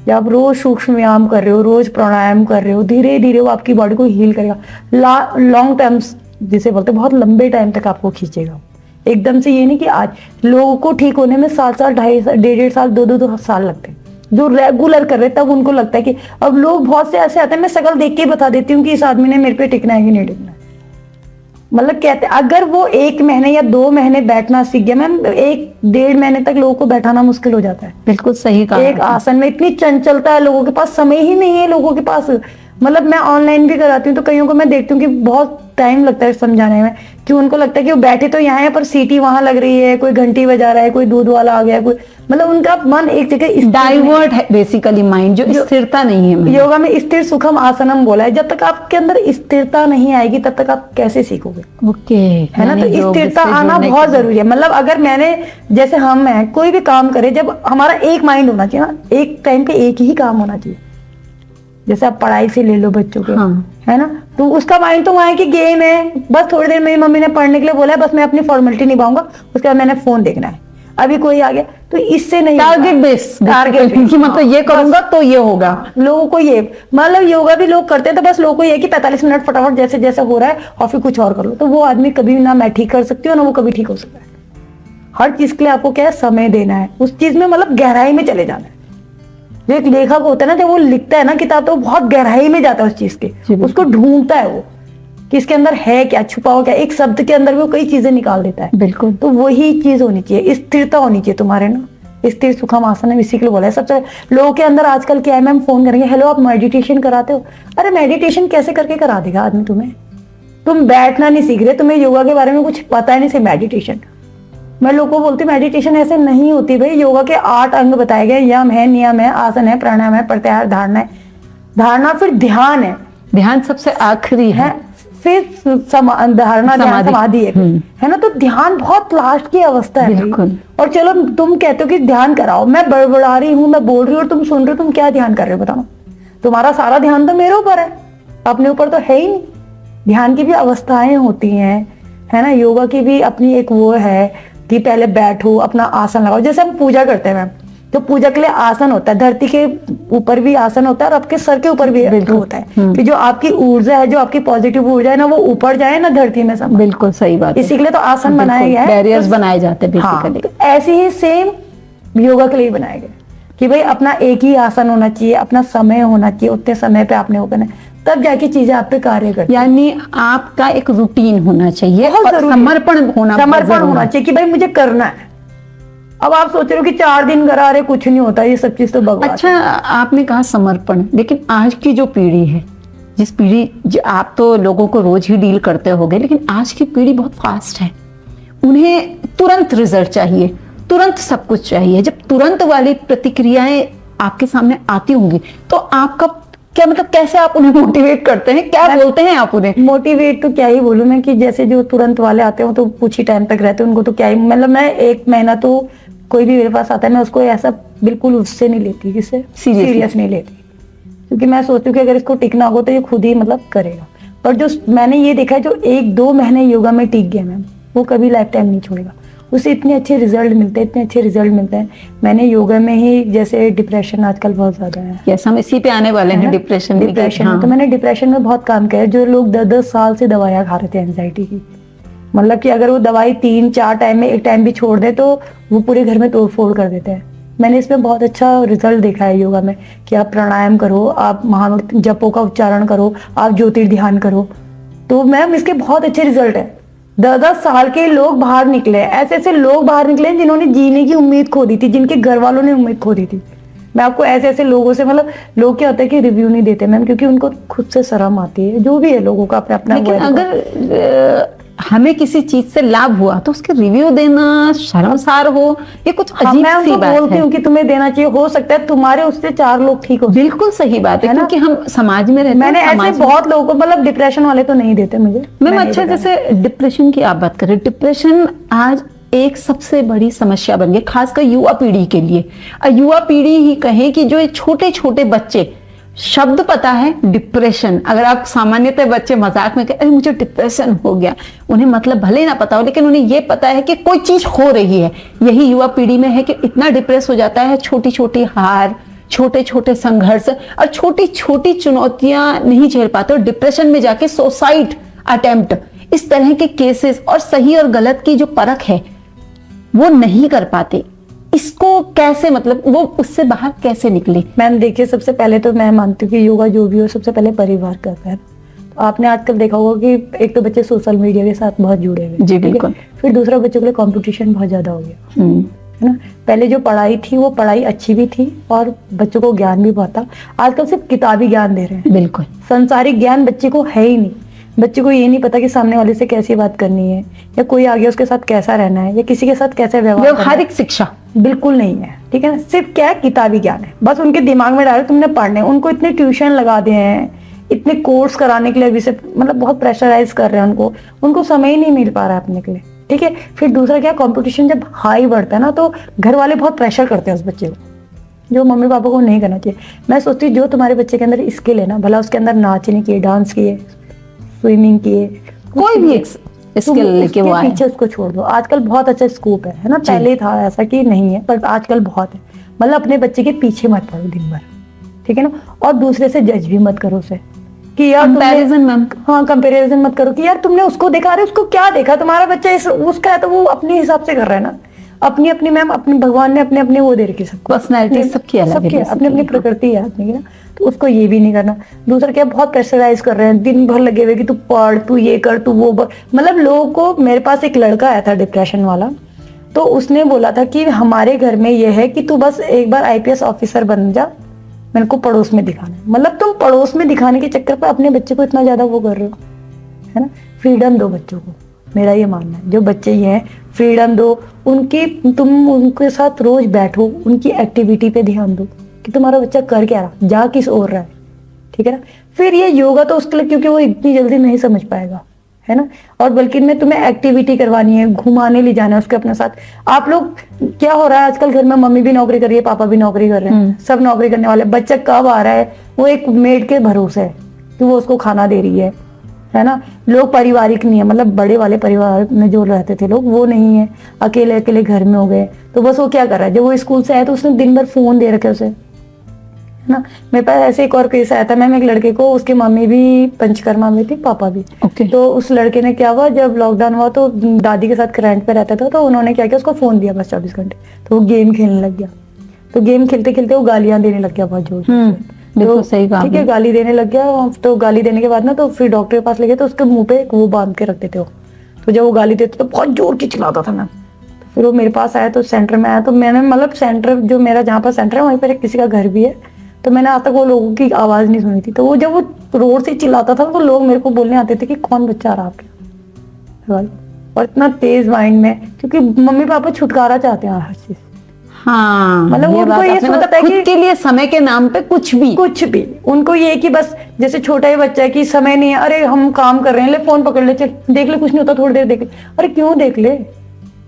जब आप रोज सूक्ष्म व्यायाम कर रहे हो, रोज प्राणायाम कर रहे हो, धीरे धीरे वो आपकी बॉडी को हील करेगा, लॉन्ग टाइम जिसे बोलते हैं, बहुत लंबे टाइम तक आपको खींचेगा। एकदम से ये नहीं कि आज लोगों को ठीक होने में 7 साल, 2.5 साल, 1.5 साल, 2 साल लगते हैं, जो रेगुलर कर रहे हैं, तब उनको लगता है कि अब लोग बहुत से ऐसे आते हैं, मैं शक्ल देख के बता देती हूँ कि इस आदमी ने मेरे पे टिकना है कि नहीं टिकना है। मतलब कहते हैं अगर वो 1 महीने या 2 महीने बैठना सीख गया मैम, 1-1.5 महीने तक लोगों को बैठाना मुश्किल हो जाता है। बिल्कुल सही कहा। एक आसन में इतनी चंचलता है, लोगों के पास समय ही नहीं है, लोगों के पास। मतलब मैं ऑनलाइन भी कराती हूँ तो कईयों को मैं देखती हूँ कि बहुत टाइम लगता है समझाने में, कि उनको लगता है कि वो बैठे तो यहाँ है पर सीटी वहां लग रही है, कोई घंटी बजा रहा है, कोई दूध वाला आ गया, कोई मतलब उनका मन एक जगह डाइवर्ट है बेसिकली माइंड, जो स्थिरता नहीं है। योगा में स्थिर सुखम आसनम बोला है, जब तक आपके अंदर स्थिरता नहीं आएगी तब तक आप कैसे सीखोगे? ओके, है ना, तो स्थिरता आना बहुत जरूरी है। मतलब अगर मैंने, जैसे हम हैं, कोई भी काम करे, जब हमारा एक माइंड होना चाहिए ना, एक टाइम पे एक ही काम होना चाहिए। जैसे आप पढ़ाई से ले लो बच्चों के, हाँ। है ना, तो उसका माइंड तो वहाँ है कि गेम है, बस थोड़ी देर मेरी मम्मी ने पढ़ने के लिए बोला है, बस मैं अपनी फॉर्मेलिटी निभाऊंगा, उसके बाद मैंने फोन देखना है। अभी कोई आ गया तो इससे नहीं, टारगेट बेस, टारगेट कि मतलब ये करूंगा तो ये होगा। लोगों को ये, मतलब योगा भी लोग करते हैं तो बस लोगों को ये कि 45 मिनट फटाफट जैसे जैसे हो रहा है और फिर कुछ और कर लो, तो वो आदमी कभी ना मैं ठीक कर सकती हूँ ना वो कभी ठीक हो सकता है। हर चीज के लिए आपको क्या है, समय देना है, उस चीज में मतलब गहराई में चले जाना है। जो एक लेखक होता है ना, जब वो लिखता है ना किताब, तो वो बहुत गहराई में जाता है उस चीज के, उसको ढूंढता है वो कि इसके अंदर है क्या, छुपा हुआ क्या, एक शब्द के अंदर भी वो कई चीजें निकाल देता है। बिल्कुल, तो वही चीज होनी चाहिए, स्थिरता होनी चाहिए तुम्हारे ना, स्थिर सुखम आसन है, इसी के लिए बोला है। सबसे लोगों के अंदर आजकल क्या है मैम, फोन करेंगे, हेलो आप मेडिटेशन कराते हो? अरे मेडिटेशन कैसे करके करा देगा आदमी तुम्हें? तुम बैठना नहीं सीख रहे, तुम्हें योगा के बारे में कुछ पता है नहीं, सिर्फ मेडिटेशन। मैं लोगों को बोलती हूँ मेडिटेशन ऐसे नहीं होती भाई, योगा के 8 अंग बताए गए, यम है, नियम है, आसन है, प्राणायाम है, प्रत्याहार, धारणा है, धारणा फिर ध्यान है, ध्यान सबसे आखिरी है, फिर धारणा, ध्यान, समाधि है ना। तो ध्यान बहुत लास्ट की अवस्था है। बिल्कुल। और चलो तुम कहते हो कि ध्यान कराओ, मैं बड़बड़ा रही हूँ, मैं बोल रही हूँ और तुम सुन रहे हो, तुम क्या ध्यान कर रहे हो बताओ? तुम्हारा सारा ध्यान तो मेरे ऊपर है, अपने ऊपर तो है ही नहीं। ध्यान की भी अवस्थाएं होती हैं, है ना। योगा की भी अपनी एक वो है कि पहले बैठो, अपना आसन लगाओ। जैसे हम पूजा करते हैं मैम, तो पूजा के लिए आसन होता है, धरती के ऊपर भी आसन होता है और आपके सर के ऊपर भी होता है, कि जो आपकी ऊर्जा है, जो आपकी पॉजिटिव ऊर्जा है ना, वो ऊपर जाए ना धरती में सब। बिल्कुल सही बात है। इसी के लिए तो आसन बनाया गया है, बैरियर्स बनाए जाते हैं बेसिकली। हाँ, तो ऐसे ही सेम योगा के लिए बनाया गया कि भाई अपना एक ही आसन होना चाहिए, अपना समय होना चाहिए, उतने समय पे आपने वो करना है, तब जाके चीजें आप पे कार्य करती हैं। यानी आपका एक रूटीन होना चाहिए बहुत और जरूरी है। समर्पण होना चाहिए कि भाई मुझे करना है। अब आप सोच रहे हो कि 4 दिन करा रहे, कुछ नहीं होता, ये सब चीज तो बकवास। अच्छा, आपने कहा समर्पण, लेकिन आज की जो पीढ़ी है, जिस पीढ़ी, आप तो लोगों को रोज ही डील करते होगे, लेकिन आज की पीढ़ी बहुत फास्ट है, उन्हें तुरंत रिजल्ट चाहिए, तुरंत सब कुछ चाहिए। जब तुरंत वाली प्रतिक्रियाएं आपके सामने आती होंगी तो आपका क्या मतलब, कैसे आप उन्हें मोटिवेट करते हैं, क्या बोलते हैं आप उन्हें? मोटिवेट तो क्या ही बोलूं मैं, कि जैसे जो तुरंत वाले आते हो तो कुछ ही टाइम तक रहते हैं, उनको तो क्या ही, मतलब मैं 1 महीना तो कोई भी मेरे पास आता है, मैं उसको ऐसा बिल्कुल उससे नहीं लेती, किससे सीरियस नहीं लेती, क्योंकि मैं सोचती हूँ कि अगर इसको टिकना होगा तो ये खुद ही मतलब करेगा। पर जो मैंने ये देखा है, जो 1-2 महीने योगा में टिक गया मैम, वो कभी लाइफ टाइम नहीं छोड़ेगा, उसे इतने अच्छे रिजल्ट मिलते हैं, इतने अच्छे रिजल्ट मिलते हैं। मैंने योगा में ही, जैसे डिप्रेशन आजकल बहुत ज्यादा है, यस, हम इसी पे आने वाले हैं, डिप्रेशन में। तो मैंने डिप्रेशन में बहुत काम किया है। जो लोग 10-10 साल से दवाइयाँ खा रहे थे एंजाइटी की, मतलब कि अगर वो दवाई 3-4 टाइम में एक टाइम भी छोड़ दे तो वो पूरे घर में तोड़फोड़ कर देते हैं। मैंने इसमें बहुत अच्छा रिजल्ट देखा है योगा में, कि आप प्राणायाम करो, आप महामंत्र जपों का उच्चारण करो, आप ज्योतिर्ध्यान करो, तो मैम इसके बहुत अच्छे रिजल्ट है। 10-10 साल के लोग बाहर निकले, ऐसे ऐसे लोग बाहर निकले जिन्होंने जीने की उम्मीद खो दी थी, जिनके घर वालों ने उम्मीद खो दी थी, मैं आपको ऐसे ऐसे लोगों से, मतलब लोग क्या होता है कि रिव्यू नहीं देते मैम, क्योंकि उनको खुद से शर्म आती है। जो भी है लोगों का अपना अपना लेकिन वो है। अगर हमें किसी चीज से लाभ हुआ तो उसके रिव्यू देना शर्मसार हो, ये कुछ हाँ, अजीब मैं सी उनको बात बोलती है। हूँ कि तुम्हें देना चाहिए, हो सकता है तुम्हारे उससे 4 लोग ठीक हो। बिल्कुल सही बात है, है ना? क्योंकि हम समाज में रहते हैं। मैंने ऐसे समाज में बहुत लोगों को, मतलब डिप्रेशन वाले तो नहीं देते मुझे। मैम, मैं नहीं अच्छा, देता। जैसे डिप्रेशन की आप बात करें, डिप्रेशन आज एक सबसे बड़ी समस्या बन गई, खासकर युवा पीढ़ी के लिए। युवा पीढ़ी ही कहें कि जो ये छोटे छोटे बच्चे, शब्द पता है डिप्रेशन, अगर आप सामान्यतः बच्चे मजाक में कहें अरे मुझे डिप्रेशन हो गया, उन्हें मतलब भले ही ना पता हो, लेकिन उन्हें ये पता है कि कोई चीज हो रही है। यही युवा पीढ़ी में है कि इतना डिप्रेस हो जाता है, छोटी छोटी हार, छोटे छोटे संघर्ष और छोटी छोटी चुनौतियां नहीं झेल पाते और डिप्रेशन में जाके सुसाइड अटेम्प्ट, इस तरह के केसेस, और सही और गलत की जो परख है वो नहीं कर पाते। इसको कैसे, मतलब वो उससे बाहर कैसे निकले? मैम देखिए, सबसे पहले तो मैं मानती हूँ कि योगा जो भी हो सबसे पहले परिवार करता है। तो आपने आजकल देखा होगा कि एक तो बच्चे सोशल मीडिया के साथ बहुत जुड़े हुए हैं, जी ठीक है? बिल्कुल। फिर दूसरा, बच्चों के लिए कंपटीशन बहुत ज्यादा हो गया, है ना। पहले जो पढ़ाई थी वो पढ़ाई अच्छी भी थी और बच्चों को ज्ञान भी बहुत था। आजकल सिर्फ किताबी ज्ञान दे रहे हैं, बिल्कुल। संसारिक ज्ञान बच्चे को है ही नहीं। बच्चे को ये नहीं पता कि सामने वाले से कैसी बात करनी है, या कोई आगे उसके साथ कैसा रहना है, या किसी के साथ कैसे व्यवहार करना है। व्यवहारिक शिक्षा बिल्कुल नहीं है, ठीक है ना। सिर्फ क्या है, किताबी ज्ञान है, बस उनके दिमाग में डालो तुमने पढ़ने। उनको इतने ट्यूशन लगा दिए हैं, इतने कोर्स कराने के लिए अभी से, मतलब बहुत प्रेशराइज कर रहे हैं उनको समय ही नहीं मिल पा रहा है अपने के लिए, ठीक है। फिर दूसरा क्या, कंपटीशन जब हाई बढ़ता है ना, तो घर वाले बहुत प्रेशर करते हैं उस बच्चे को, जो मम्मी पापा को नहीं करना चाहिए। मैं सोचती हूँ जो तुम्हारे बच्चे के अंदर स्किल है ना, भला उसके अंदर नाचने की, डांस की, स्विमिंग की, कोई भी एक स्किल लेके वो आए, पीछे उसको छोड़ दो। आजकल बहुत अच्छा स्कोप है ना। पहले था ऐसा कि नहीं है, पर आजकल बहुत है। मतलब अपने बच्चे के पीछे मत पड़ो दिन भर, ठीक है ना। और दूसरे से जज भी मत करो उसे कि यार कंपैरिजन मैम। हाँ, कंपैरिजन मत करो कि यार तुमने उसको देखा, रहे उसको क्या देखा, तुम्हारा बच्चा उसका है तो वो अपने हिसाब से कर रहा है ना। अपनी अपनी मैम, अपने भगवान ने अपने अपने वो दे रखी सबको, पर्सनैलिटी सबकी अलग है, अपनी अपनी प्रकृति है आदमी की ना। तो उसको ये भी नहीं करना। दूसरा क्या, बहुत प्रेशराइज कर रहे हैं, दिन भर लगे हुए कि तू पढ़, तू ये कर, तू वो मतलब लोगों को। मेरे पास एक लड़का आया था डिप्रेशन वाला, तो उसने बोला था कि हमारे घर में ये है कि तू बस एक बार IPS ऑफिसर बन जा, मेरे को पड़ोस में दिखाना है। मतलब तुम पड़ोस में दिखाने के चक्कर पर अपने बच्चे को इतना ज्यादा वो कर रहे हो, है ना। फ्रीडम दो बच्चों को, मेरा ये मानना है। जो बच्चे ही हैं, फ्रीडम दो तुम उनके साथ रोज बैठो, उनकी एक्टिविटी पे ध्यान दो कि तुम्हारा बच्चा कर क्या रहा, जा किस ओर रहा है, ठीक है ना। फिर ये योगा तो उसके लिए, क्योंकि वो इतनी जल्दी नहीं समझ पाएगा, है ना। और बल्कि में तुम्हें एक्टिविटी करवानी है, घुमाने ले जाना है उसके अपने साथ। आप लोग, क्या हो रहा है आजकल घर में, मम्मी भी नौकरी कर रही है, पापा भी नौकरी कर रहे हैं, सब नौकरी करने वाले। बच्चा कब आ रहा है, वो एक मेड के भरोसे है कि वो उसको खाना दे रही है ना। लोग पारिवारिक नहीं है, मतलब बड़े वाले परिवार में जो रहते थे लोग, वो नहीं है, अकेले अकेले घर में हो गए। तो बस वो क्या कर रहा है, जब वो स्कूल से आया तो उसने दिन भर फोन दे रखे उसे, है ना। मेरे पास ऐसे एक और केस आया था मैम, एक लड़के को, उसकी मम्मी भी पंचकर्मा में थी, पापा भी। तो उस लड़के ने क्या हुआ, जब लॉकडाउन हुआ तो दादी के साथ रेंट पे रहता था, तो उन्होंने क्या किया, उसको फोन दिया बस 24 घंटे। तो वो गेम खेलने लग गया। तो गेम खेलते खेलते वो गालियां देने लग गया बहुत जोर से। बिल्कुल सही कहा, ठीक है, गाली देने लग गया। तो गाली देने के बाद ना, तो फिर डॉक्टर के पास ले गए, तो उसके मुंह पे वो बांध के रखते थे वो। तो जब वो गाली देते तो बहुत जोर की चिल्लाता था मैम। तो फिर वो मेरे पास आया, तो सेंटर में आया, तो मैंने, मतलब सेंटर जो मेरा जहाँ पर सेंटर है वहीं पर किसी का घर भी है, तो मैंने आज तक वो लोगों की आवाज नहीं सुनी थी। तो वो जब वो रोड से चिल्लाता था तो लोग मेरे को बोलने आते थे कि कौन बच्चा आ रहा आपके, और इतना तेज माइंड में, क्योंकि मम्मी पापा छुटकारा चाहते हैं हर चीज। हाँ, मतलब उनको ये सोचता है खुद कि के लिए समय के नाम पे कुछ भी उनको ये कि बस, जैसे छोटा ही बच्चा है कि समय नहीं है, अरे हम काम कर रहे हैं, ले फोन पकड़ ले, चल देख ले, कुछ नहीं होता, थोड़ी देर देख ले। अरे क्यों देख ले,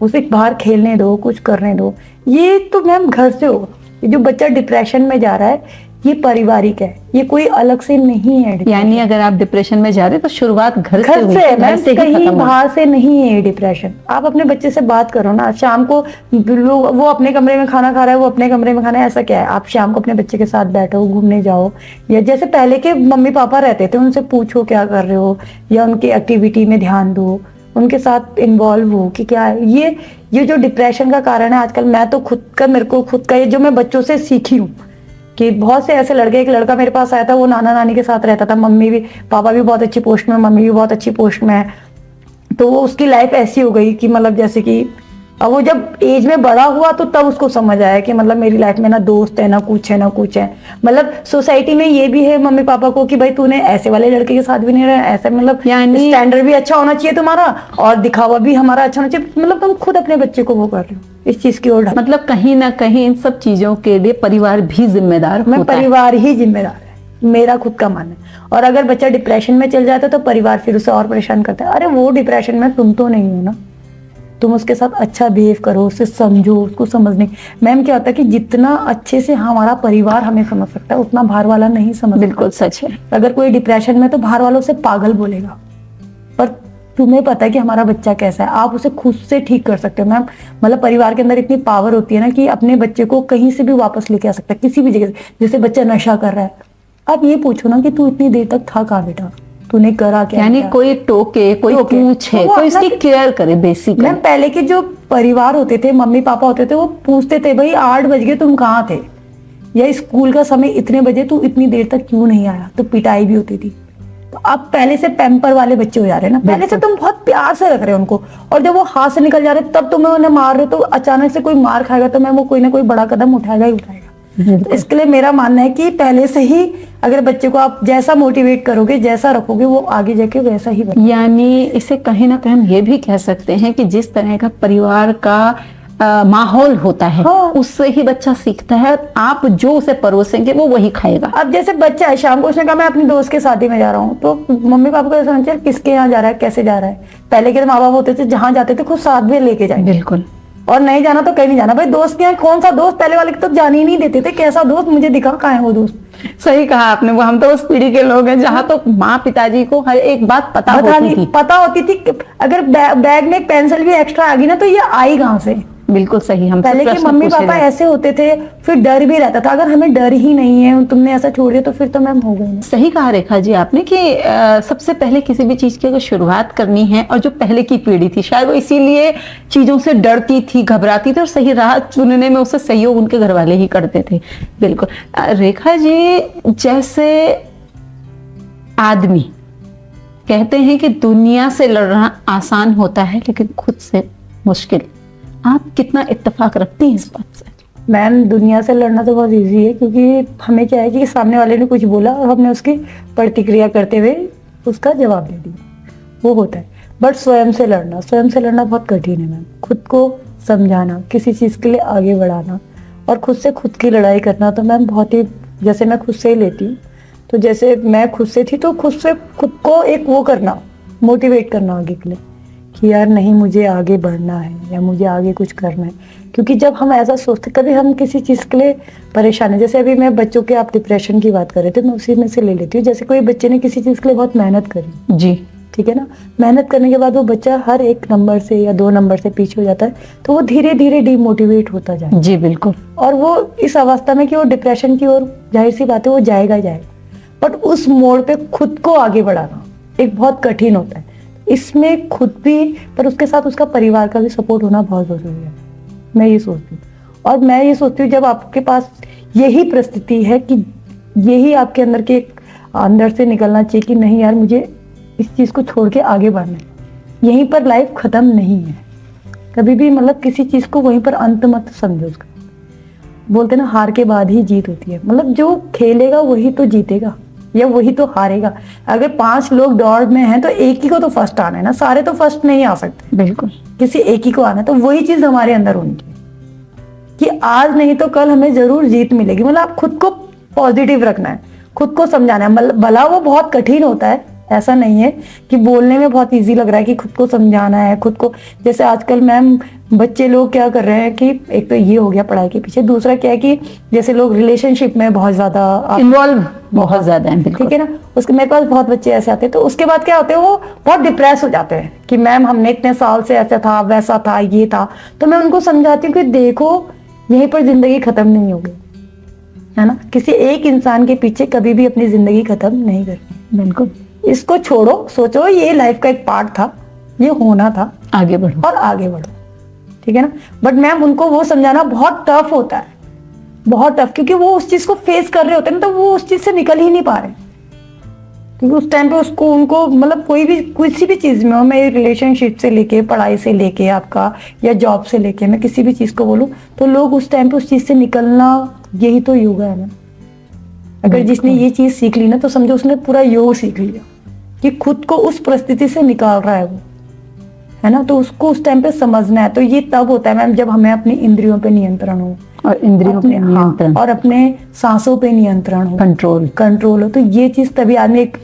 उसे बाहर खेलने दो, कुछ करने दो। ये तो मैम घर से हो। जो बच्चा डिप्रेशन में जा रहा है, ये पारिवारिक है, ये कोई अलग से नहीं है। यानी अगर आप डिप्रेशन में जा रहे हैं तो शुरुआत घर से हुई, घर से ही कहीं खत्म बाहर से नहीं है डिप्रेशन। आप अपने बच्चे से बात करो ना, शाम को वो अपने कमरे में खाना खा रहा है, वो अपने कमरे में खाना है, ऐसा क्या है। आप शाम को अपने बच्चे के साथ बैठो, घूमने जाओ, या जैसे पहले के मम्मी पापा रहते थे उनसे पूछो क्या कर रहे हो, या उनकी एक्टिविटी में ध्यान दो, उनके साथ इन्वॉल्व हो कि क्या है। ये जो डिप्रेशन का कारण है आजकल, मैं तो मेरे को खुद का ये जो मैं बच्चों से सीखी हूँ कि बहुत से ऐसे लड़के, एक लड़का मेरे पास आया था, वो नाना नानी के साथ रहता था, मम्मी भी, पापा भी बहुत अच्छी पोस्ट में, मम्मी भी बहुत अच्छी पोस्ट में है। तो वो उसकी लाइफ ऐसी हो गई कि मतलब जैसे कि अब वो जब एज में बड़ा हुआ तो तब उसको समझ आया कि मतलब मेरी लाइफ में ना दोस्त है, ना कुछ है, ना कुछ है। मतलब सोसाइटी में ये भी है मम्मी पापा को कि भाई तूने ऐसे वाले लड़के के साथ भी नहीं रहा, ऐसा मतलब यानी स्टैंडर्ड भी अच्छा होना चाहिए तुम्हारा और दिखावा भी हमारा अच्छा होना चाहिए। मतलब तुम खुद अपने बच्चे को वो कर रहे हो इस चीज की ओर मतलब कहीं ना कहीं इन सब चीजों के लिए परिवार भी जिम्मेदार मैं होता है। परिवार ही जिम्मेदार है, मेरा खुद का मानना है। और अगर बच्चा डिप्रेशन में चल जाता है तो परिवार फिर उसे और परेशान करता है। अरे वो डिप्रेशन में तुम तो नहीं हो ना, तुम उसके साथ अच्छा बिहेव करो, उसे समझो, उसको समझने। मैम क्या होता है कि जितना अच्छे से हमारा परिवार हमें समझ सकता है उतना बाहर वाला नहीं समझ सकता। बिल्कुल सच है। अगर कोई डिप्रेशन में तो बाहर वालों से पागल बोलेगा, पर तुम्हें पता है कि हमारा बच्चा कैसा है, आप उसे खुद से ठीक कर सकते हो मैम। मतलब परिवार के अंदर इतनी पावर होती है ना कि अपने बच्चे को कहीं से भी वापस लेके आ सकता है, किसी भी जगह से। जैसे बच्चा नशा कर रहा है, आप ये पूछो ना कि तू इतनी देर तक था कहाँ बेटा, तूने करा क्या? यानी कोई टोके, कोई पूछे, तो वो कोई अपना- इसकी केयर करे बेसिकली। मैम पहले के जो परिवार होते थे, मम्मी पापा होते थे, वो पूछते थे भाई 8 बज गए तुम कहाँ थे, या स्कूल का समय इतने बजे तू इतनी देर तक क्यों नहीं आया, तो पिटाई भी होती थी। तो अब पहले से पैम्पर वाले बच्चे हो जा रहे हैं ना, पहले से तुम बहुत प्यार से रख रहे हो उनको, और जब वो हाथ से निकल जा रहे तब तुम्हें उन्हें मार रहे हो। तो अचानक से कोई मार खाएगा तो मैम वो कोई ना कोई बड़ा कदम उठाएगा ही उठाएगा। तो इसके लिए मेरा मानना है कि पहले से ही अगर बच्चे को आप जैसा मोटिवेट करोगे, जैसा रखोगे, वो आगे जाके वैसा ही बनेगा। यानी इसे कहीं ना कहीं हम ये भी कह सकते हैं कि जिस तरह का परिवार का माहौल होता है, हाँ। उससे ही बच्चा सीखता है। आप जो उसे परोसेंगे वो वही खाएगा। अब जैसे बच्चा है, शाम को उसने कहा मैं अपनी दोस्त के शादी में जा रहा हूँ, तो मम्मी पापा को ऐसा होना चाहिए किसके यहाँ जा रहा है, कैसे जा रहा है। पहले के माँ बाप होते थे जहाँ जाते थे खुद साथ में लेके जाएंगे, बिल्कुल। और नहीं जाना तो कहीं नहीं जाना। भाई दोस्त के यहाँ कौन सा दोस्त, पहले वाले तो जाने ही नहीं देते थे, कैसा दोस्त मुझे दिखा, कहाँ है वो दोस्त। सही कहा आपने। वो हम तो उस पीढ़ी के लोग हैं जहाँ तो माँ पिताजी को हर एक बात पता होती थी। पता होती थी कि अगर बैग में एक पेंसिल भी एक्स्ट्रा आ गई ना तो ये आई कहाँ से। बिल्कुल सही। हम पहले के मम्मी पापा ऐसे होते थे, फिर डर भी रहता था। अगर हमें डर ही नहीं है, तुमने ऐसा छोड़ दिया तो फिर तो मैम हो गई ना। सही कहा रेखा जी आपने कि सबसे पहले किसी भी चीज की अगर शुरुआत करनी है, और जो पहले की पीढ़ी थी शायद वो इसीलिए चीजों से डरती थी, घबराती थी, और सही राह चुनने में उसे सहयोग उनके घर वाले ही करते थे। बिल्कुल। रेखा जी, जैसे आदमी कहते हैं कि दुनिया से लड़ना आसान होता है लेकिन खुद से मुश्किल, आप कितना इत्तेफाक रखती हैं इस बात से? मैम दुनिया से लड़ना तो बहुत इजी है, क्योंकि हमें क्या है कि सामने वाले ने कुछ बोला और हमने उसकी प्रतिक्रिया करते हुए उसका जवाब दे दिया, वो होता है। बट स्वयं से लड़ना बहुत कठिन है मैम। खुद को समझाना, किसी चीज़ के लिए आगे बढ़ाना और खुद से खुद की लड़ाई करना तो मैम बहुत ही, जैसे मैं खुद से ही लेती हूँ, तो जैसे मैं खुद से थी तो खुद से खुद को एक वो करना, मोटिवेट करना आगे के लिए कि यार नहीं मुझे आगे बढ़ना है या मुझे आगे कुछ करना है। क्योंकि जब हम ऐसा सोचते, कभी हम किसी चीज़ के लिए परेशान है, जैसे अभी मैं बच्चों के आप डिप्रेशन की बात कर रहे थे, मैं उसी में से ले लेती हूँ। जैसे कोई बच्चे ने किसी चीज़ के लिए बहुत मेहनत करी जी, ठीक है ना, मेहनत करने के बाद वो बच्चा हर 1 नंबर से या 2 नंबर से पीछे हो जाता है, तो वो धीरे धीरे डिमोटिवेट होता जाए। जी बिल्कुल। और वो इस अवस्था में कि वो डिप्रेशन की ओर, जाहिर सी बात है वो जाएगा ही जाएगा। बट उस मोड़ पे खुद को आगे बढ़ाना एक बहुत कठिन होता है। इसमें खुद भी, पर उसके साथ उसका परिवार का भी सपोर्ट होना बहुत जरूरी है, मैं ये सोचती हूँ। और मैं ये सोचती हूँ जब आपके पास यही परिस्थिति है कि यही आपके अंदर के अंदर से निकलना चाहिए कि नहीं यार मुझे इस चीज़ को छोड़ के आगे बढ़ना है, यहीं पर लाइफ खत्म नहीं है। कभी भी मतलब किसी चीज़ को वहीं पर अंत मत समझो उसका। बोलते ना हार के बाद ही जीत होती है, मतलब जो खेलेगा वही तो जीतेगा या वही तो हारेगा। अगर 5 लोग दौड़ में हैं तो एक ही को तो फर्स्ट आना है ना, सारे तो फर्स्ट नहीं आ सकते, बिल्कुल किसी एक ही को आना है। तो वही चीज हमारे अंदर होनी चाहिए कि आज नहीं तो कल हमें जरूर जीत मिलेगी। मतलब आप खुद को पॉजिटिव रखना है, खुद को समझाना है। भला वो बहुत कठिन होता है, ऐसा नहीं है कि बोलने में बहुत इजी लग रहा है कि खुद को समझाना है, खुद को। जैसे आजकल मैम बच्चे लोग क्या कर रहे हैं कि एक तो ये हो गया पढ़ाई के पीछे, दूसरा क्या है कि जैसे लोग रिलेशनशिप में बहुत ज्यादा इन्वॉल्व बहुत ज्यादा है। बिल्कुल ठीक है ना, उसके मेरे पास बहुत बच्चे ऐसे आते हैं, तो उसके बाद क्या होते हैं वो बहुत डिप्रेस हो जाते हैं कि मैम हमने इतने साल से ऐसा था, वैसा था, ये था। तो मैं उनको समझाती हूँ कि देखो यहीं पर जिंदगी खत्म नहीं होगी, है ना, किसी एक इंसान के पीछे कभी भी अपनी जिंदगी खत्म नहीं करनी। बिल्कुल, इसको छोड़ो, सोचो ये लाइफ का एक पार्ट था, ये होना था, आगे बढ़ो और आगे बढ़ो, ठीक है ना। बट मैम उनको वो समझाना बहुत टफ होता है, बहुत टफ, क्योंकि वो उस चीज को फेस कर रहे होते हैं ना, तो वो उस चीज से निकल ही नहीं पा रहे। क्योंकि उस टाइम पे उसको उनको मतलब कोई भी किसी भी चीज में हो, मैं रिलेशनशिप से लेके, पढ़ाई से लेके आपका, या जॉब से लेके, मैं किसी भी चीज को बोलूं तो लोग उस टाइम पे उस चीज से निकलना, यही तो योगा है ना। अगर जिसने ये चीज सीख ली ना तो समझो उसने पूरा योग सीख लिया कि खुद को उस परिस्थिति से निकाल रहा है वो, है ना। तो उसको उस टाइम पे समझना है। तो ये तब होता है मैम जब हमें अपनी इंद्रियों पे नियंत्रण हो, और इंद्रियों पे नियंत्रण, और अपने सांसों पे नियंत्रण हो, कंट्रोल हो। तो ये चीज तभी आदमी एक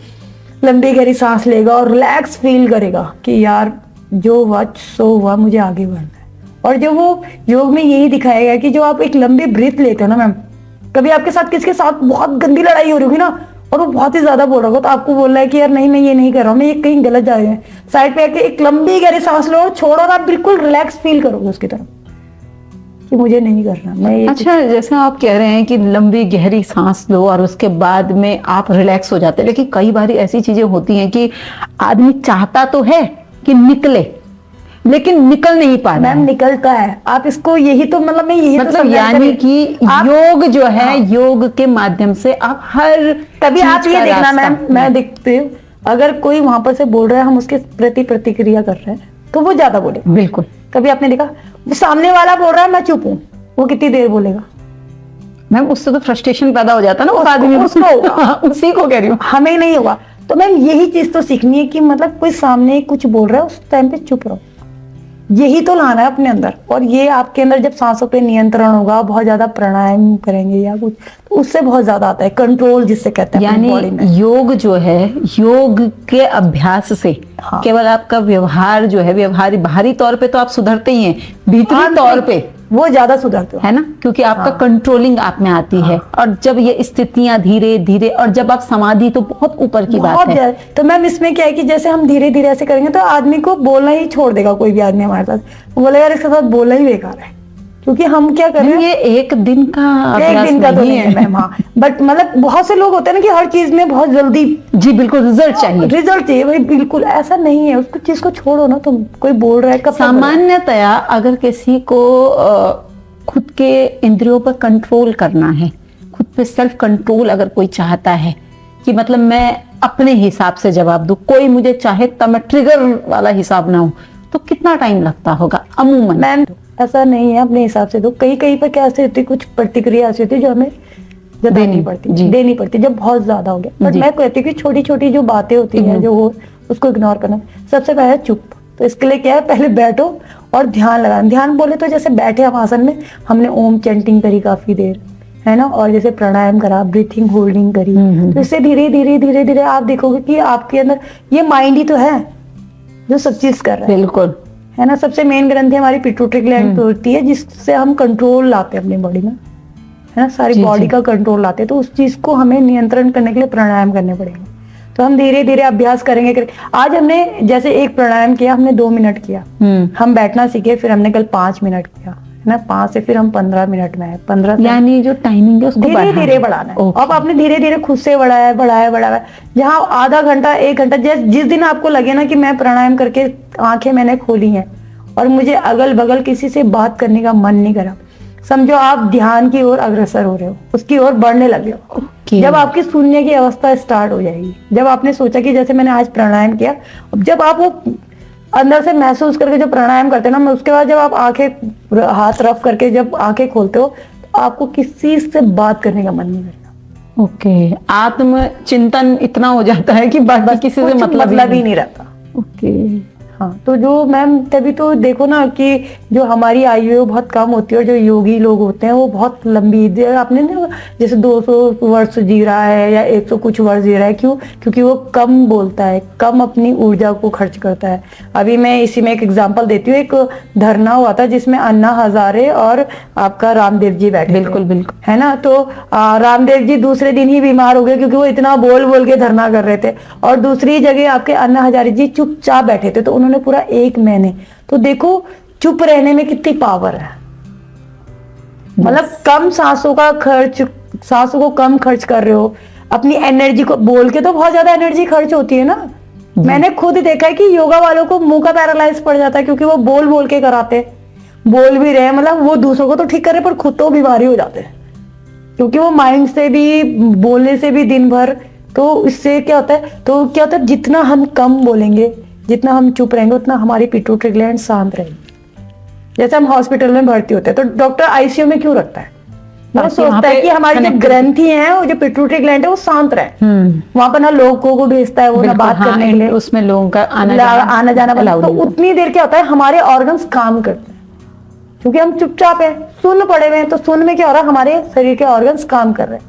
लंबी गहरी सांस लेगा और रिलैक्स फील करेगा कि यार जो हुआ सो हुआ, मुझे आगे बढ़ना है। और जो वो योग में यही दिखाया गया कि जो आप एक लंबी ब्रीथ लेते हो ना मैम, कभी आपके साथ किसके साथ बहुत गंदी लड़ाई हो रही होगी ना, और वो बहुत ही ज्यादा बोल रहा होगा, तो आपको बोल रहा है कि यार नहीं मैं ये नहीं कर रहा हूँ, मैं ये कहीं गलत जा रही हूँ, साइड पे आके एक लंबी गहरी सांस लो और छोड़ो, और आप बिल्कुल रिलैक्स फील करोगे उसकी तरफ कि मुझे नहीं करना मैं ये। अच्छा, जैसे आप कह रहे हैं कि लंबी गहरी सांस लो और उसके बाद में आप रिलैक्स हो जाते हैं, लेकिन कई बार ऐसी चीजें होती हैं कि आदमी चाहता तो है कि निकले, लेकिन निकल नहीं पा रहा मैम है। निकलता है। आप इसको यही तो मतलब मैं यही तो मतलब समझाने यानी के कि लिए- आप- योग जो है, हाँ। योग के माध्यम से आप हर तभी आप चीज ये का देखना रास्ता- मैम, मैं देखती हूँ अगर कोई वहां पर से बोल रहा है, हम उसके प्रति प्रतिक्रिया कर रहे हैं तो वो ज्यादा बोलेगा। बिल्कुल। कभी आपने देखा वो सामने वाला बोल रहा है मैं चुप हूँ, वो कितनी देर बोलेगा? मैम उससे तो फ्रस्ट्रेशन पैदा हो जाता है ना उस आदमी में। उसको होगा। उसी को कह रही हूँ। हमें नहीं होगा। तो मैम यही चीज तो सीखनी है कि मतलब कोई सामने कुछ बोल रहा है उस टाइम पे चुप रहो, यही तो लाना है अपने अंदर। और ये आपके अंदर जब सांसों पे नियंत्रण होगा, बहुत ज्यादा प्राणायाम करेंगे या कुछ, तो उससे बहुत ज्यादा आता है कंट्रोल, जिससे कहते हैं अपनी बॉडी में। यानी योग जो है, योग के अभ्यास से हाँ। केवल आपका व्यवहार जो है, व्यवहार बाहरी तौर पे तो आप सुधरते ही हैं, भीतरी तौर पे वो ज्यादा सुधरते हो, है ना, क्योंकि आपका हाँ। कंट्रोलिंग आप में आती है। और जब ये स्थितियां धीरे धीरे, और जब आप समाधि, तो बहुत ऊपर की बात बहुत है। ज्यादा। तो मैम इसमें क्या है कि जैसे हम धीरे धीरे ऐसे करेंगे तो आदमी को बोलना ही छोड़ देगा। कोई भी आदमी हमारे साथ वो बोलेगा यार इसके साथ बोलना ही बेकार है, क्योंकि हम क्या कर रहे हैं, ये एक दिन का एक अभ्यास दिन का तो नहीं नहीं है मैम। हाँ, बट मतलब बहुत से लोग होते हैं ना कि हर चीज में बहुत जल्दी जी बिल्कुल, रिजल्ट चाहिए। रिजल्ट चाहिए। भाई बिल्कुल ऐसा नहीं है, उसको चीज को छोड़ो ना। तुम कोई बोल रहा है कब तक बोल रहा है? सामान्यतया अगर किसी को खुद के इंद्रियों पर कंट्रोल करना है, खुद पे सेल्फ कंट्रोल अगर कोई चाहता है कि मतलब मैं अपने हिसाब से जवाब दूं, कोई मुझे चाहे तब मैं ट्रिगर वाला हिसाब ना हो, तो कितना टाइम लगता होगा अमूमन? मैम ऐसा नहीं है, अपने हिसाब से दो। कई कई पर क्या ऐसी होती है, कुछ प्रतिक्रिया ऐसी होती है जो हमें देनी पड़ती, देनी पड़ती जब बहुत ज्यादा हो गया। बट मैं कहती हूँ कि छोटी छोटी जो बातें होती हैं जो वो, उसको इग्नोर करना। सबसे पहले चुप। तो इसके लिए क्या है, पहले बैठो और ध्यान लगाना। ध्यान बोले तो जैसे बैठे हम आसन में, हमने ओम चैंटिंग करी काफी देर, है ना, और जैसे प्राणायाम करा, ब्रीथिंग होल्डिंग करी, तो इससे धीरे धीरे धीरे धीरे आप देखोगे कि आपके अंदर ये माइंड ही तो है जो सब चीज कर रहा है। बिल्कुल, है ना। सबसे मेन ग्रंथि हमारी पिट्यूटरी ग्लैंड होती है, जिससे हम कंट्रोल लाते हैं अपनी बॉडी में, है ना, सारी बॉडी का कंट्रोल लाते हैं। तो उस चीज को हमें नियंत्रण करने के लिए प्राणायाम करने पड़ेंगे। तो हम धीरे धीरे अभ्यास करेंगे। आज हमने जैसे एक प्राणायाम किया, हमने 2 मिनट किया, हम बैठना सीखे, फिर हमने कल 5 मिनट किया, है ना, 5 से फिर हम 15 मिनट में है, 15 से यानी जो टाइमिंग है उसको धीरे धीरे बढ़ाना है। अब आपने धीरे धीरे खुद से बढ़ाया। जहाँ आधा घंटा 1 घंटा, जिस दिन आपको लगे ना कि मैं प्राणायाम करके आंखें मैंने खोली हैं और मुझे अगल बगल किसी से बात करने का मन नहीं करा, समझो आप ध्यान की ओर अग्रसर हो रहे हो, उसकी ओर बढ़ने लगे हो। जब आपकी शून्य की अवस्था स्टार्ट हो जाएगी, जब आपने सोचा कि जैसे मैंने आज प्राणायाम किया, अब जब आप वो अंदर से महसूस करके जो प्राणायाम करते हैं ना, उसके बाद जब आप आंखें हाथ रफ करके जब आंखें खोलते हो, तो आपको किसी से बात करने का मन नहीं करेगा। ओके, आत्म चिंतन इतना हो जाता है कि बाकी किसी से मतलब ही नहीं रहता। ओके, हाँ, तो जो मैम तभी तो देखो ना कि जो हमारी आयु है वो बहुत कम होती है, और जो योगी लोग होते हैं वो बहुत लंबी, आपने ना जैसे 200 वर्ष जी रहा है या 100 कुछ वर्ष जी रहा है। क्यों? क्योंकि वो कम बोलता है, कम अपनी ऊर्जा को खर्च करता है। अभी मैं इसी में एक एग्जांपल देती हूँ। एक धरना हुआ था जिसमें अन्ना हजारे और आपका रामदेव जी बैठे, बिल्कुल बिल्कुल, है ना। तो रामदेव जी दूसरे दिन ही बीमार हो गए, क्योंकि वो इतना बोल बोल के धरना कर रहे थे। और दूसरी जगह आपके अन्ना हजारे जी चुपचाप बैठे थे, तो उन्होंने पूरा 1 महीने, तो देखो चुप रहने में कितनी पावर है। मतलब कम सांसों को कम खर्च कर रहे हो, अपनी एनर्जी को, बोल के तो बहुत ज्यादा एनर्जी खर्च होती है ना। मैंने खुद देखा है कि योगा वालों को मुंह का पैरालाइज पड़ जाता है, क्योंकि वो बोल बोल के कराते, बोल भी रहे, मतलब वो दूसरों को तो ठीक कर रहे पर खुद तो बीमारी हो जाते हैं, क्योंकि वो माइंड से भी, बोलने से भी दिन भर तो इससे क्या होता है, जितना हम कम बोलेंगे, जितना हम चुप रहेंगे, उतना हमारी पिट्यूटरी ग्लैंड शांत रहेगी। जैसे हम हॉस्पिटल में भर्ती होते हैं तो डॉक्टर आईसीयू में क्यों रखता है? वो ताकि वहाँ सोचता है पे कि हमारी जो ग्रंथि है, वो जो पिट्यूटरी ग्लैंड है, वो शांत रहे। वहां पर ना लोगों को भेजता है वो, ना बात करने के लिए, उसमें लोगों का आना जाना बंद। allowed तो नहीं होता। उतनी देर क्या होता है, हमारे ऑर्गन्स काम करते हैं, क्योंकि हम चुपचाप हैं, सुन्न पड़े हुए हैं। तो सुन्न में क्या हो रहा है, हमारे शरीर के ऑर्गन्स काम कर रहे हैं,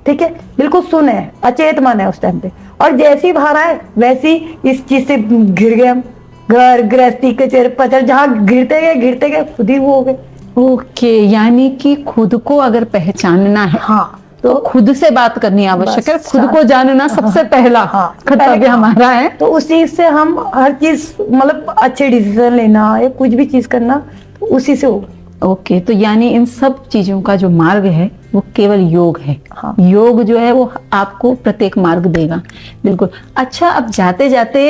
ठीक है, बिल्कुल सुन है, अचेत मन है उस टाइम पे। और जैसी बाहर आए वैसी इस चीज से घिर गए हम, घर गृहस्थी के चेहरे पचर, जहां गिरते गए खुद ही वो हो गए। ओके, यानी कि खुद को अगर पहचानना है, हाँ, तो खुद से बात करनी आवश्यक है। बस, खुद को जानना सबसे पहला कर्तव्य हमारा है। तो उस चीज से हम हर चीज, मतलब अच्छे डिसीजन लेना या कुछ भी चीज करना, तो उसी से होगा। ओके, तो यानी इन सब चीजों का जो मार्ग है वो केवल योग है। हाँ। योग जो है वो आपको प्रत्येक मार्ग देगा। बिल्कुल। अच्छा, अब जाते जाते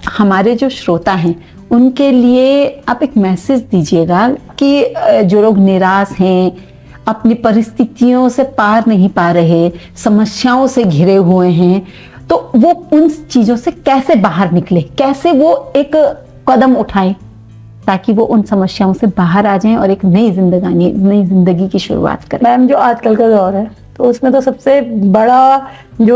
हमारे जो श्रोता हैं उनके लिए आप एक मैसेज दीजिएगा कि जो लोग निराश हैं, अपनी परिस्थितियों से पार नहीं पा रहे, समस्याओं से घिरे हुए हैं, तो वो उन चीजों से कैसे बाहर निकले, कैसे वो एक कदम उठाएं ताकि वो उन समस्याओं से बाहर आ जाएं और एक नई जिंदगी की शुरुआत करें। मैम, जो आजकल का दौर है तो उसमें तो सबसे बड़ा जो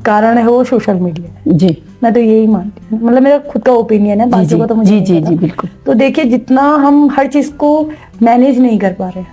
कारण है वो सोशल मीडिया है। जी, मैं तो यही मानती हूँ, मतलब मेरा खुद का ओपिनियन है, बाकियों का तो मुझे जी नहीं पता। बिल्कुल। तो देखिए, जितना हम हर चीज को मैनेज नहीं कर पा रहे हैं,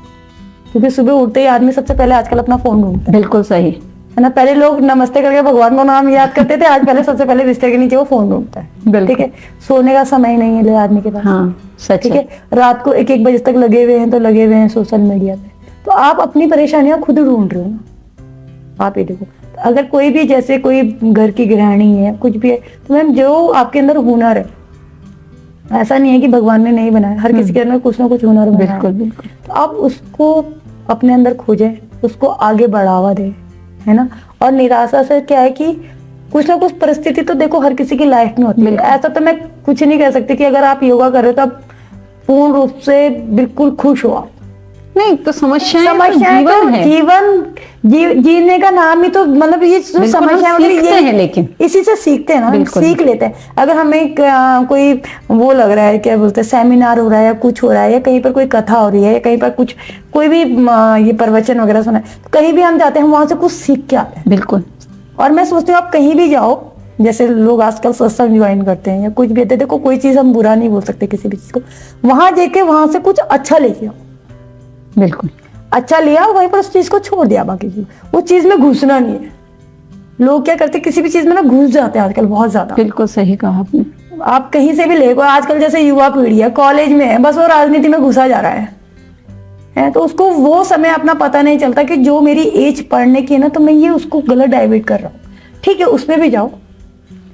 क्योंकि सुबह उठते ही आदमी सबसे पहले आजकल अपना फोन ढूंढता बिल्कुल सही है ना। पहले लोग नमस्ते करके भगवान का नाम याद करते थे, आज पहले सबसे पहले बिस्तर के नीचे वो फोन ढूंढता है। बिल्कुल। ठीक है, सोने का समय नहीं है आदमी के पास। हाँ, सच ठीक है, रात को 1-1 बजे तक लगे हुए हैं, तो लगे हुए हैं सोशल मीडिया पे। तो आप अपनी परेशानियां खुद ढूंढ रहे हो ना। आप ये देखो, अगर कोई भी, जैसे कोई घर की गृहिणी है, कुछ भी है, तो मैम जो आपके अंदर हुनर है, ऐसा नहीं है कि भगवान ने नहीं बनाया, हर किसी के अंदर कुछ ना कुछ हुनर बनाया है। बिल्कुल बिल्कुल। तो आप उसको अपने अंदर खोजें, उसको आगे बढ़ावा दें, है ना। और निराशा से क्या है कि कुछ ना कुछ परिस्थिति तो देखो हर किसी की लाइफ में होती है। ऐसा तो मैं कुछ नहीं कह सकती कि अगर आप योगा कर रहे हो तो आप पूर्ण रूप से बिल्कुल खुश हो। आप नहीं, तो समस्याएं जीवन है। जीने का नाम ही तो, मतलब ये जो समस्या है, लेकिन इसी से सीखते हैं ना, हम सीख लेते हैं। अगर हमें कोई वो लग रहा है, क्या बोलते हैं, सेमिनार हो रहा है या कुछ हो रहा है, या कहीं पर कोई कथा हो रही है, या कहीं पर कुछ कोई भी ये प्रवचन वगैरह सुना है, तो कहीं भी हम जाते हैं, वहां से कुछ सीख के आते हैं। बिल्कुल। और मैं सोचती हूँ आप कहीं भी जाओ, जैसे लोग आजकल सत्संग ज्वाइन करते हैं या कुछ भी, देखो कोई चीज हम बुरा नहीं बोल सकते किसी भी चीज को, वहां जाके वहां से कुछ अच्छा लेके आओ। बिल्कुल, अच्छा लिया, वहीं पर उस चीज को छोड़ दिया, बाकी चीज वो चीज में घुसना नहीं है। लोग क्या करते हैं, किसी भी चीज में ना घुस जाते हैं आजकल बहुत ज्यादा। बिल्कुल सही कहा आपने। आप कहीं से भी ले, आजकल जैसे युवा पीढ़ी है, कॉलेज में है, बस वो राजनीति में घुसा जा रहा है, तो उसको वो समय अपना पता नहीं चलता कि जो मेरी एज पढ़ने की है ना, तो मैं ये उसको गलत डाइवर्ट कर रहा हूँ। ठीक है, उसमें भी जाओ,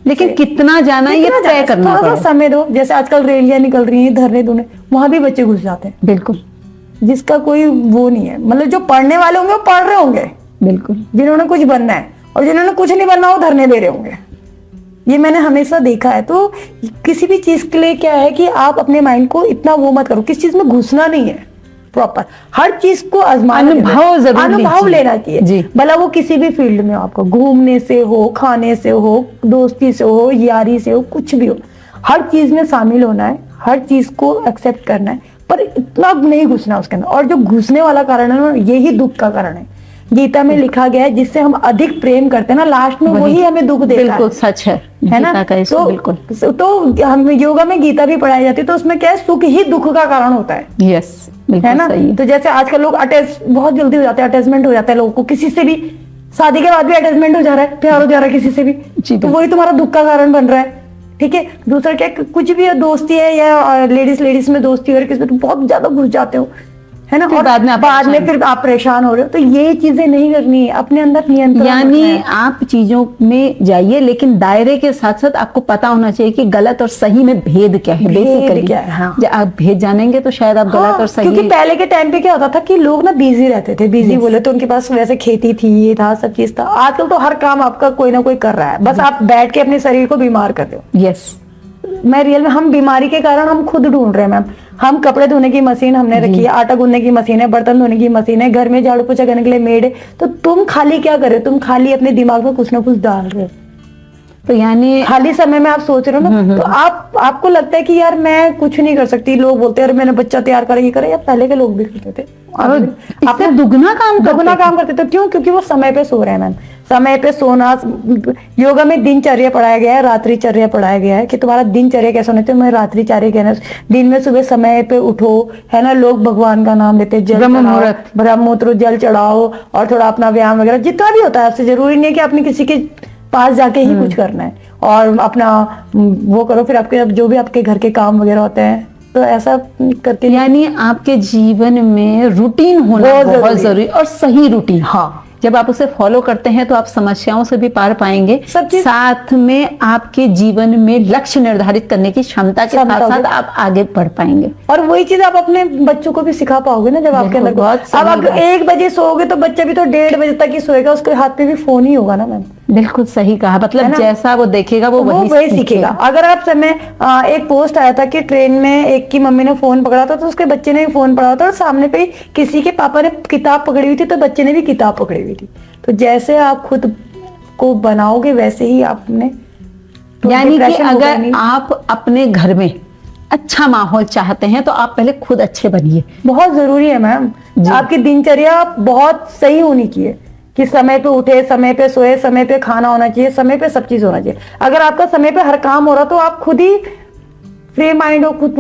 लेकिन कितना जाना ये तय करना थोड़ा सा समय दो। जैसे आजकल रैलियां निकल रही हैं, धरने धुने, वहां भी बच्चे घुस जाते हैं। बिल्कुल, जिसका कोई वो नहीं है, मतलब जो पढ़ने वाले होंगे वो पढ़ रहे होंगे, बिल्कुल, जिन्होंने कुछ बनना है, और जिन्होंने कुछ नहीं बनना वो धरने दे रहे होंगे। ये मैंने हमेशा देखा है। तो किसी भी चीज के लिए क्या है कि आप अपने माइंड को इतना वो मत करो, किस चीज में घुसना नहीं है, प्रॉपर हर चीज को आजमाना, अनुभव लेना चाहिए। भला वो किसी भी फील्ड में हो, आपको घूमने से हो, खाने से हो, दोस्ती से हो, यारी से हो, कुछ भी हो, हर चीज में शामिल होना है, हर चीज को एक्सेप्ट करना है, पर इतना नहीं घुसना उसके अंदर। और जो घुसने वाला कारण है ना, यही दुख का कारण है। गीता में लिखा गया है, जिससे हम अधिक प्रेम करते हैं ना, लास्ट में वही हमें दुख देता है। बिल्कुल सच है ना। तो बिल्कुल, तो हम योगा में गीता भी पढ़ाई जाती है, तो उसमें क्या है, सुख ही दुख का कारण होता है। यस, है ना। तो जैसे आजकल लोग अटैच बहुत जल्दी हो जाते हैं, अटैचमेंट हो जाता है लोगों को, किसी से भी, शादी के बाद भी अटैचमेंट हो जा रहा है, प्यार हो जा रहा है किसी से भी, तो वही तुम्हारा दुख का कारण बन रहा है। ठीक है, दूसरा क्या, कुछ भी दोस्ती है या लेडीज में दोस्ती हो, किसी में तो बहुत ज्यादा घुस जाते हो, है ना, और बाद में फिर आप परेशान हो रहे हो। तो ये चीजें नहीं करनी है, अपने अंदर नियंत्रण। यानी आप चीजों में जाइए, लेकिन दायरे के साथ साथ आपको पता होना चाहिए कि गलत और सही में भेद क्या है, बेसिकली क्या है। हाँ। जब आप भेद जानेंगे तो शायद आप गलत और सही, क्योंकि पहले के टाइम पे क्या होता था कि लोग ना बिजी रहते थे, बिजी बोले तो उनके पास वैसे खेती थी, ये था, सब चीज था। आजकल तो हर काम आपका कोई ना कोई कर रहा है, बस आप बैठ के अपने शरीर को बीमार कर रहे हो। यस, मैं रियल में, हम बीमारी के कारण हम खुद ढूंढ रहे हैं मैम। हम कपड़े धोने की मशीन हमने रखी है, आटा गूंदने की मशीन है, बर्तन धोने की मशीन है, घर में झाड़ू पोछा करने के लिए मेड है, तो तुम खाली क्या कर रहे हो? तुम खाली अपने दिमाग में कुछ ना कुछ डाल रहे हो। तो यानी खाली समय में आप सोच रहे हो ना, तो आपको लगता है कि यार मैं कुछ नहीं कर सकती। लोग बोलते हैं अरे मैंने बच्चा तैयार करा, ये करे। यार पहले के लोग भी करते थे, इससे दुगना काम करते थे। क्यों? क्योंकि वो समय पे सो रहे हैं मैम। समय पे सोना, योगा में दिनचर्या पढ़ाया गया है, रात्रिचर्या पढ़ाया गया है कि तुम्हारा दिनचर्या कैसा होना चाहिए। मैं रात्रिचर्या कहना, दिन में सुबह समय पे उठो, है ना। लोग भगवान का नाम लेते, जल चढ़ाओ, ब्रह्मोत्र जल चढ़ाओ, और थोड़ा अपना व्यायाम वगैरह जितना भी होता है। आपसे जरूरी नहीं है कि आपने किसी के पास जाके ही कुछ करना है, और अपना वो करो। फिर आपके जो भी आपके घर के काम वगैरह होते हैं, तो ऐसा करके। यानी आपके जीवन में रूटीन होना बहुत जरूरी, और सही रूटीन। हाँ, जब आप उसे फॉलो करते हैं तो आप समस्याओं से भी पार पाएंगे, साथ में आपके जीवन में लक्ष्य निर्धारित करने की क्षमता के साथ साथ आप आगे बढ़ पाएंगे। और वही चीज आप अपने बच्चों को भी सिखा पाओगे ना, जब आपके अंदर। अब आप 1 बजे सोओगे तो बच्चा भी तो 1:30 बजे तक ही सोएगा, उसके हाथ पे भी फोन ही होगा ना मैम। बिल्कुल सही कहा, मतलब जैसा वो देखेगा वो वही सीखेगा। अगर आप समय, एक पोस्ट आया था कि ट्रेन में एक की मम्मी ने फोन पकड़ा था, तो उसके बच्चे ने भी फोन पकड़ा था, और सामने पे किसी के पापा ने किताब पकड़ी हुई थी, तो बच्चे ने भी किताब पकड़ी हुई थी। तो जैसे आप खुद को बनाओगे वैसे ही आपने, यानी कि अगर आप अपने घर में अच्छा माहौल चाहते हैं तो आप पहले खुद अच्छे बनिए। बहुत जरूरी है मैम। आपकी दिनचर्या बहुत सही होनी चाहिए कि समय पे उठे, समय पे सोए, समय पे खाना होना चाहिए, समय पे सब चीज होना चाहिए। अगर आपका समय पे हर काम हो रहा तो आप खुद ही फ्री माइंड हो, खुद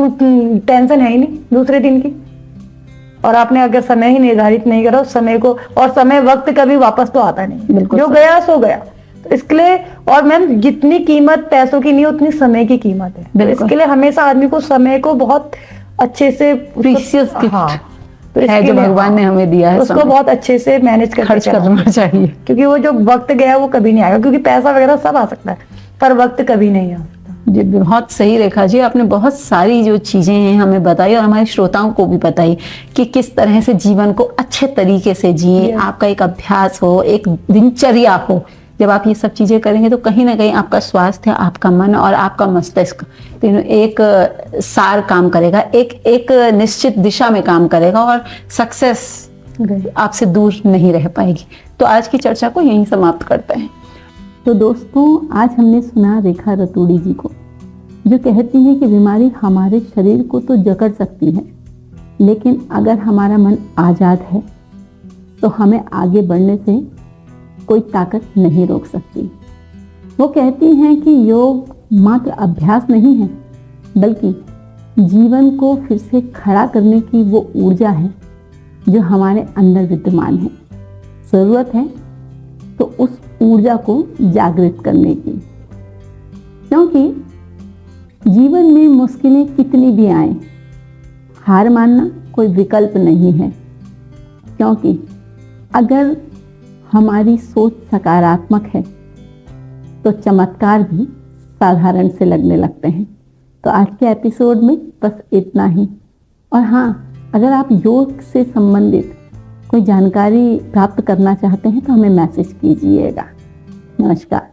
टेंशन है ही नहीं दूसरे दिन की। और आपने अगर समय ही निर्धारित नहीं करा उस समय को, और समय वक्त कभी वापस तो आता नहीं, जो गया सो गया। तो इसके लिए, और मैम जितनी कीमत पैसों की नहीं उतनी समय की कीमत है। तो इसके लिए हमेशा आदमी को समय को बहुत अच्छे से, प्रीशियस गिफ्ट तो है जो भगवान ने हमें दिया है, उसको बहुत अच्छे से मैनेज खर्च करना चाहिए। क्योंकि वो जो वक्त गया वो कभी नहीं आएगा, क्योंकि पैसा वगैरह सब आ सकता है पर वक्त कभी नहीं आ सकता। जी बहुत सही रेखा जी, आपने बहुत सारी जो चीजें हैं हमें बताई, और हमारे श्रोताओं को भी बताई कि किस तरह से जीवन को अच्छे तरीके से जिए। आपका एक अभ्यास हो, एक दिनचर्या हो। जब आप ये सब चीजें करेंगे तो कहीं ना कहीं आपका स्वास्थ्य, आपका मन और आपका मस्तिष्क तीनों एक सार काम करेगा, एक निश्चित दिशा में काम करेगा, और सक्सेस आपसे दूर नहीं रह पाएगी। तो आज की चर्चा को यहीं समाप्त करते हैं। तो दोस्तों, आज हमने सुना रेखा रतूड़ी जी को, जो कहती हैं कि बीमारी हमारे शरीर को तो जकड़ सकती है, लेकिन अगर हमारा मन आजाद है तो हमें आगे बढ़ने से कोई ताकत नहीं रोक सकती। वो कहती हैं कि योग मात्र अभ्यास नहीं है, बल्कि जीवन को फिर से खड़ा करने की वो ऊर्जा है जो हमारे अंदर विद्यमान है। जरूरत है तो उस ऊर्जा को जागृत करने की, क्योंकि जीवन में मुश्किलें कितनी भी आए, हार मानना कोई विकल्प नहीं है। क्योंकि अगर हमारी सोच सकारात्मक है तो चमत्कार भी साधारण से लगने लगते हैं। तो आज के एपिसोड में बस इतना ही। और हाँ, अगर आप योग से संबंधित कोई जानकारी प्राप्त करना चाहते हैं तो हमें मैसेज कीजिएगा। नमस्कार।